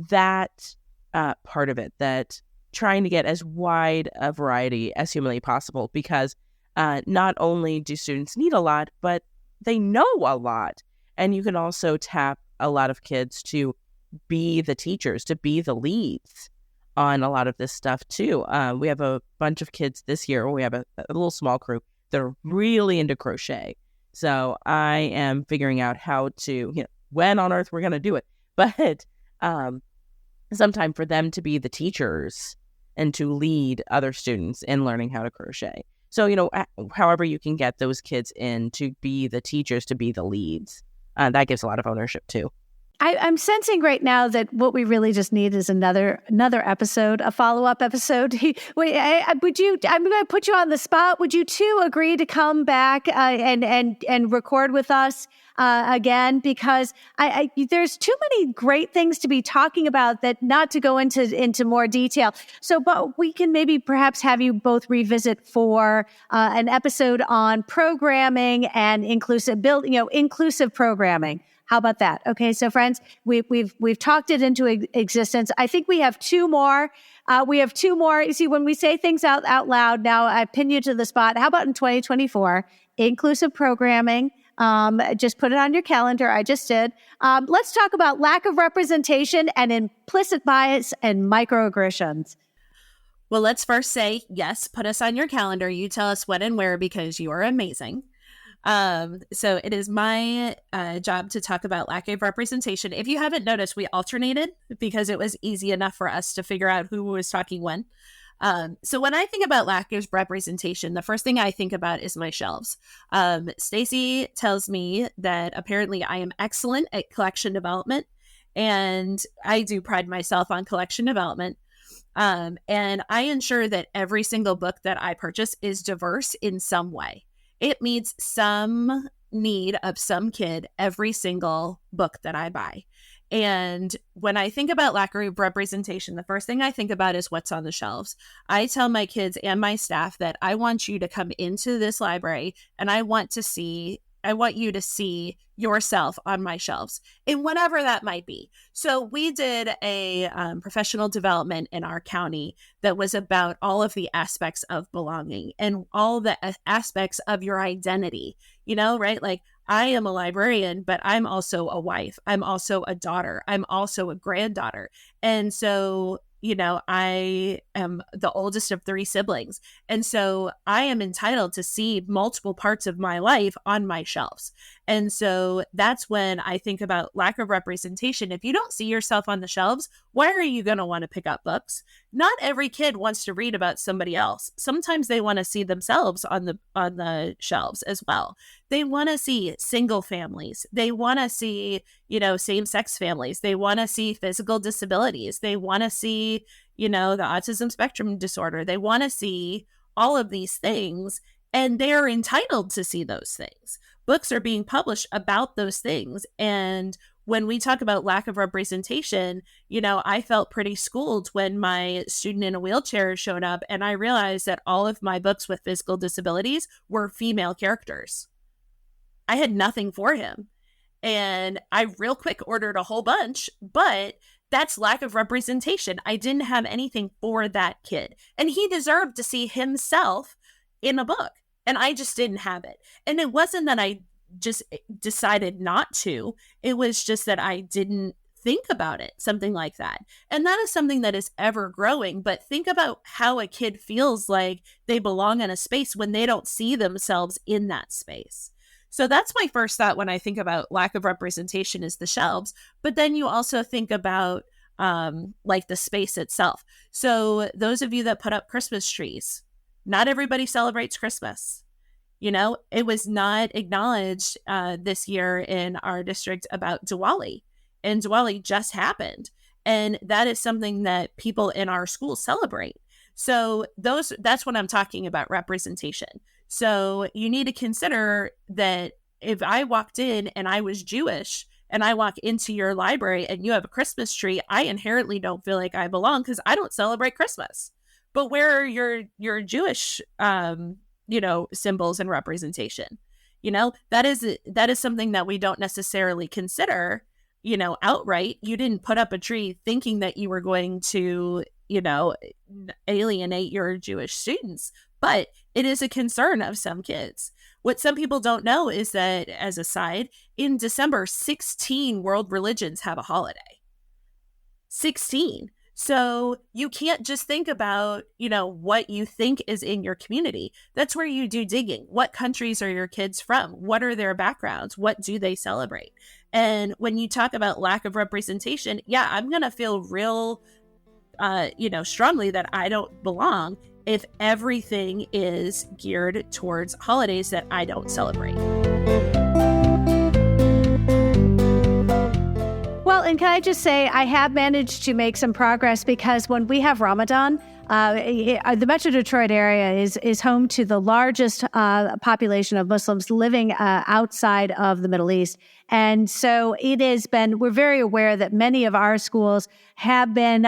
that part of it, that trying to get as wide a variety as humanly possible, because not only do students need a lot, but they know a lot. And you can also tap a lot of kids to be the teachers, to be the leads on a lot of this stuff too. We have a bunch of kids this year, we have a little small crew that are really into crochet. So I am figuring out how to, when on earth we're going to do it, but sometime for them to be the teachers and to lead other students in learning how to crochet. So, however you can get those kids in to be the teachers, to be the leads, that gives a lot of ownership too.
I'm sensing right now that what we really just need is another episode, a follow-up episode. I'm going to put you on the spot. Would you two agree to come back and record with us again? Because there's too many great things to be talking about that not to go into more detail. So, but we can maybe perhaps have you both revisit for an episode on programming and inclusive programming. How about that? Okay, so friends, we've talked it into existence. I think we have two more. You see, when we say things out loud, now I pin you to the spot. How about in 2024, inclusive programming? Just put it on your calendar. I just did. Let's talk about lack of representation and implicit bias and microaggressions.
Well, let's first say, yes, put us on your calendar. You tell us when and where because you are amazing. So it is my job to talk about lack of representation. If you haven't noticed, we alternated because it was easy enough for us to figure out who was talking when. So when I think about lack of representation, the first thing I think about is my shelves. Stacy tells me that apparently I am excellent at collection development, and I do pride myself on collection development. And I ensure that every single book that I purchase is diverse in some way. It meets some need of some kid every single book that I buy. And when I think about lack of representation, the first thing I think about is what's on the shelves. I tell my kids and my staff that I want you to come into this library and I want you to see yourself on my shelves and whatever that might be. So we did a professional development in our county that was about all of the aspects of belonging and all the aspects of your identity, right? Like I am a librarian, but I'm also a wife. I'm also a daughter. I'm also a granddaughter. And so I am the oldest of 3 siblings. And so I am entitled to see multiple parts of my life on my shelves. And so that's when I think about lack of representation. If you don't see yourself on the shelves, why are you going to want to pick up books? Not every kid wants to read about somebody else. Sometimes they want to see themselves on the shelves as well. They want to see single families. They want to see, same-sex families. They want to see physical disabilities. They want to see, the autism spectrum disorder. They want to see all of these things, and they are entitled to see those things. Books are being published about those things. And when we talk about lack of representation, I felt pretty schooled when my student in a wheelchair showed up and I realized that all of my books with physical disabilities were female characters. I had nothing for him. And I real quick ordered a whole bunch, but that's lack of representation. I didn't have anything for that kid. And he deserved to see himself in a book. And I just didn't have it. And it wasn't that I just decided not to. It was just that I didn't think about it, something like that. And that is something that is ever growing. But think about how a kid feels like they belong in a space when they don't see themselves in that space. So that's my first thought when I think about lack of representation is the shelves. But then you also think about like the space itself. So those of you that put up Christmas trees, not everybody celebrates Christmas. It was not acknowledged this year in our district about Diwali, and Diwali just happened. And that is something that people in our schools celebrate. So that's what I'm talking about, representation. So you need to consider that if I walked in and I was Jewish and I walk into your library and you have a Christmas tree, I inherently don't feel like I belong because I don't celebrate Christmas. But where are your Jewish, symbols and representation? That is something that we don't necessarily consider, outright. You didn't put up a tree thinking that you were going to, alienate your Jewish students, but it is a concern of some kids. What some people don't know is that, as a side, in December, 16 world religions have a holiday. 16. So you can't just think about, what you think is in your community. That's where you do digging. What countries are your kids from? What are their backgrounds? What do they celebrate? And when you talk about lack of representation, yeah, I'm going to feel real, strongly that I don't belong if everything is geared towards holidays that I don't celebrate.
Well, and can I just say, I have managed to make some progress because when we have Ramadan, the Metro Detroit area is home to the largest population of Muslims living outside of the Middle East. And so we're very aware that many of our schools have been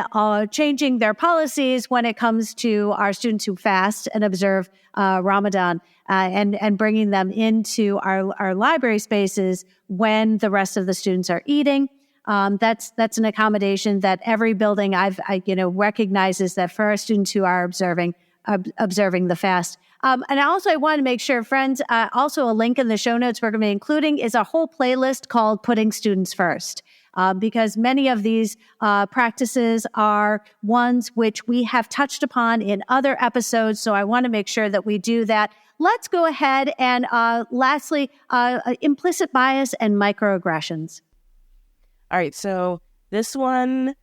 changing their policies when it comes to our students who fast and observe Ramadan, and bringing them into our library spaces when the rest of the students are eating. That's an accommodation that every building recognizes that for our students who are observing the fast. And I want to make sure, friends, also a link in the show notes we're going to be including is a whole playlist called Putting Students First, because many of these practices are ones which we have touched upon in other episodes. So I want to make sure that we do that. Let's go ahead and lastly, implicit bias and microaggressions.
All right, so this one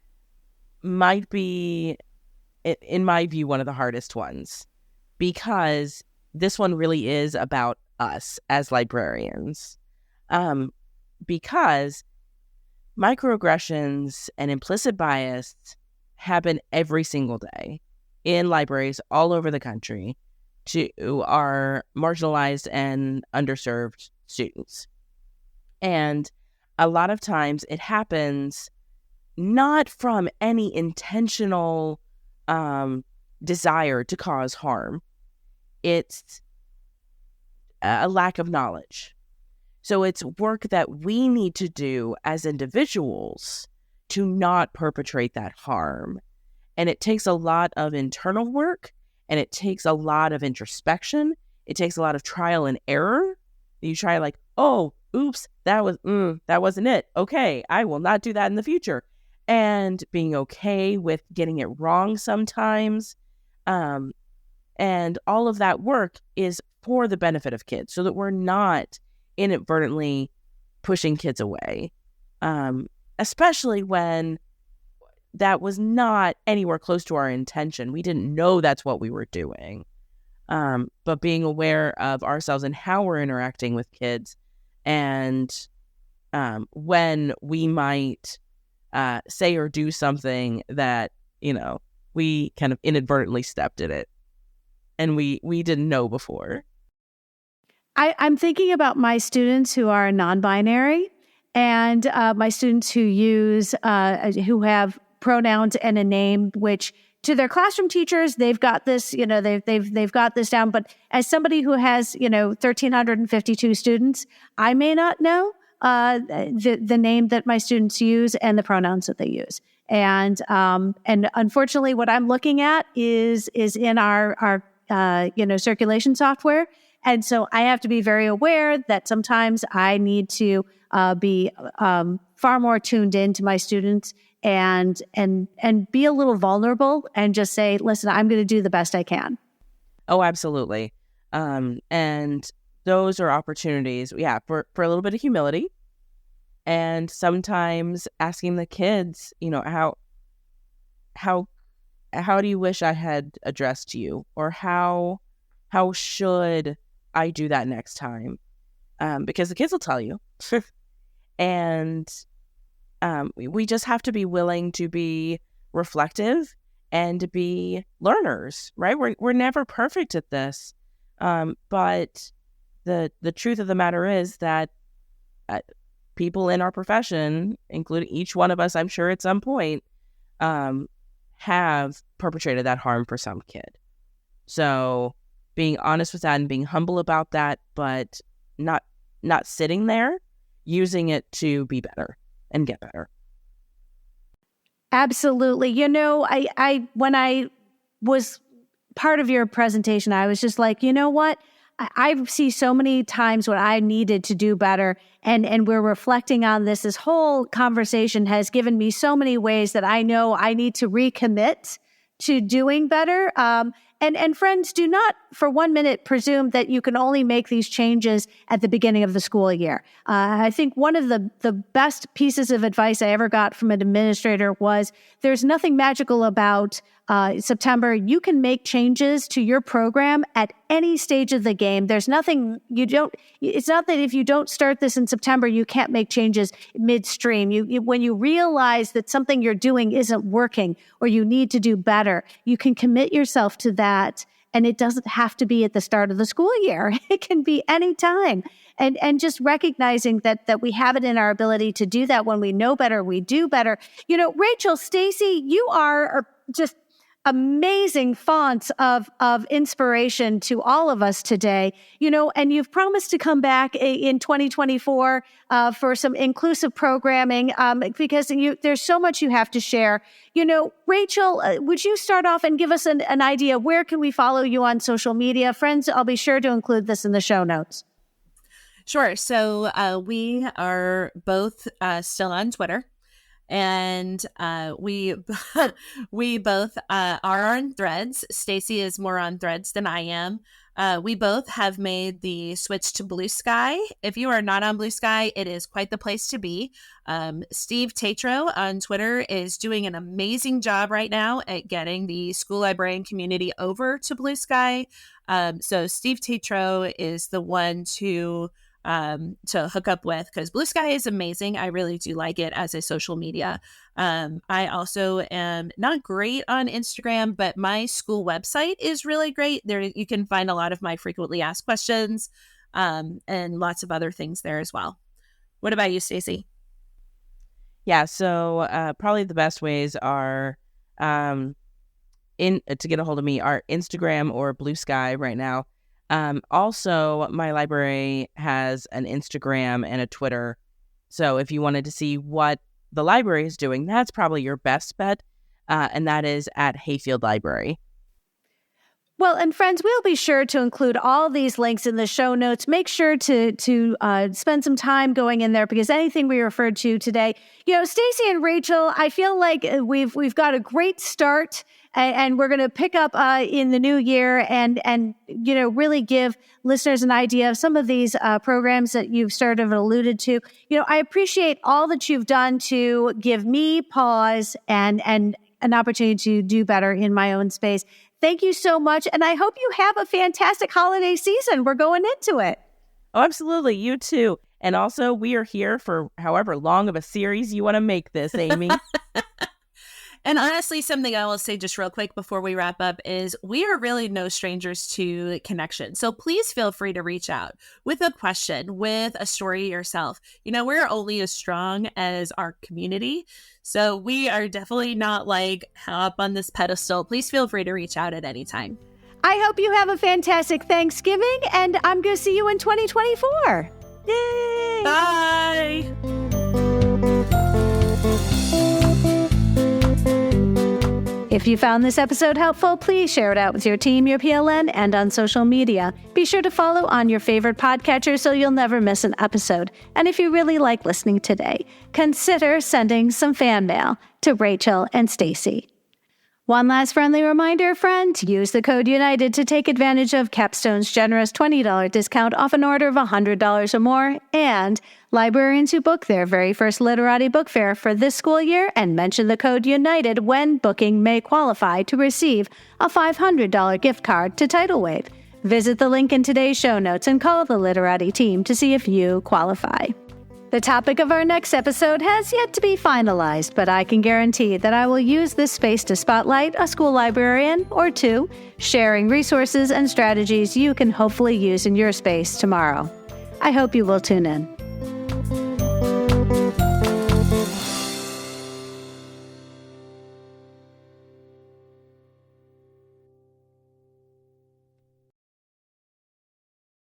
might be, in my view, one of the hardest ones, because this one really is about us as librarians. Because microaggressions and implicit bias happen every single day in libraries all over the country to our marginalized and underserved students. And a lot of times it happens not from any intentional desire to cause harm. It's a lack of knowledge. So it's work that we need to do as individuals to not perpetrate that harm. And it takes a lot of internal work, and it takes a lot of introspection. It takes a lot of trial and error. You try like, oh, oops, that wasn't it. Okay, I will not do that in the future. And being okay with getting it wrong sometimes. And all of that work is for the benefit of kids so that we're not inadvertently pushing kids away. Especially when that was not anywhere close to our intention. We didn't know that's what we were doing. But being aware of ourselves and how we're interacting with kids, and when we might say or do something that, we kind of inadvertently stepped in it and we didn't know before.
I'm thinking about my students who are non-binary, and my students who have pronouns and a name, which to their classroom teachers, they've got this, they've got this down. But as somebody who has, 1,352 students, I may not know the name that my students use and the pronouns that they use. And unfortunately, what I'm looking at is in our circulation software. And so I have to be very aware that sometimes I need to be far more tuned in to my students and be a little vulnerable and just say, listen, I'm going to do the best I can.
Oh, absolutely. And those are opportunities, for a little bit of humility, and sometimes asking the kids, how do you wish I had addressed you, or how should I do that next time? Because the kids will tell you. And we just have to be willing to be reflective and to be learners, right? We're never perfect at this. But the truth of the matter is that people in our profession, including each one of us, I'm sure at some point, have perpetrated that harm for some kid. So being honest with that and being humble about that, but not sitting there, using it to be better and get better.
Absolutely. I when I was part of your presentation, I was just like, you know what? I see so many times when I needed to do better, and we're reflecting on this. This whole conversation has given me so many ways that I know I need to recommit to doing better. And friends, do not for 1 minute presume that you can only make these changes at the beginning of the school year. I think one of the best pieces of advice I ever got from an administrator was there's nothing magical about September, you can make changes to your program at any stage of the game. There's nothing it's not that if you don't start this in September, you can't make changes midstream. When you realize that something you're doing isn't working or you need to do better, you can commit yourself to that. And it doesn't have to be at the start of the school year. It can be any time. And just recognizing that we have it in our ability to do that. When we know better, we do better. Rachel, Stacy, you are just amazing fonts of inspiration to all of us today, and you've promised to come back in 2024 for some inclusive programming because there's so much you have to share. Rachel, would you start off and give us an idea? Where can we follow you on social media? Friends, I'll be sure to include this in the show notes.
Sure. So we are both still on Twitter. And we both are on Threads. Stacy is more on Threads than I am. We both have made the switch to BlueSky. If you are not on BlueSky, it is quite the place to be. Steve Tatro on Twitter is doing an amazing job right now at getting the school librarian community over to BlueSky. So Steve Tatro is the one to hook up with, because BlueSky is amazing. I really do like it as a social media. I also am not great on Instagram, but my school website is really great. There you can find a lot of my frequently asked questions and lots of other things there as well. What about you, Stacy?
Yeah, so probably the best ways are to get a hold of me are Instagram or BlueSky right now. Also, my library has an Instagram and a Twitter. So if you wanted to see what the library is doing, that's probably your best bet. And that is at Hayfield Library.
Well, and friends, we'll be sure to include all these links in the show notes. Make sure to spend some time going in there, because anything we referred to today, Stacy and Rachel, I feel like we've got a great start. And we're going to pick up in the new year and really give listeners an idea of some of these programs that you've sort of alluded to. I appreciate all that you've done to give me pause and an opportunity to do better in my own space. Thank you so much. And I hope you have a fantastic holiday season. We're going into it.
Oh, absolutely. You too. And also, we are here for however long of a series you want to make this, Amy.
And honestly, something I will say just real quick before we wrap up is we are really no strangers to connection. So please feel free to reach out with a question, with a story yourself. We're only as strong as our community. So we are definitely not up on this pedestal. Please feel free to reach out at any time.
I hope you have a fantastic Thanksgiving, and I'm going to see you in 2024. Yay!
Bye!
If you found this episode helpful, please share it out with your team, your PLN, and on social media. Be sure to follow on your favorite podcatcher so you'll never miss an episode. And if you really like listening today, consider sending some fan mail to Rachel and Stacy. One last friendly reminder, friends, use the code UNITED to take advantage of Capstone's generous $20 discount off an order of $100 or more, and librarians who book their very first Literati Book Fair for this school year and mention the code UNITED when booking may qualify to receive a $500 gift card to Titlewave. Visit the link in today's show notes and call the Literati team to see if you qualify. The topic of our next episode has yet to be finalized, but I can guarantee that I will use this space to spotlight a school librarian or two, sharing resources and strategies you can hopefully use in your space tomorrow. I hope you will tune in.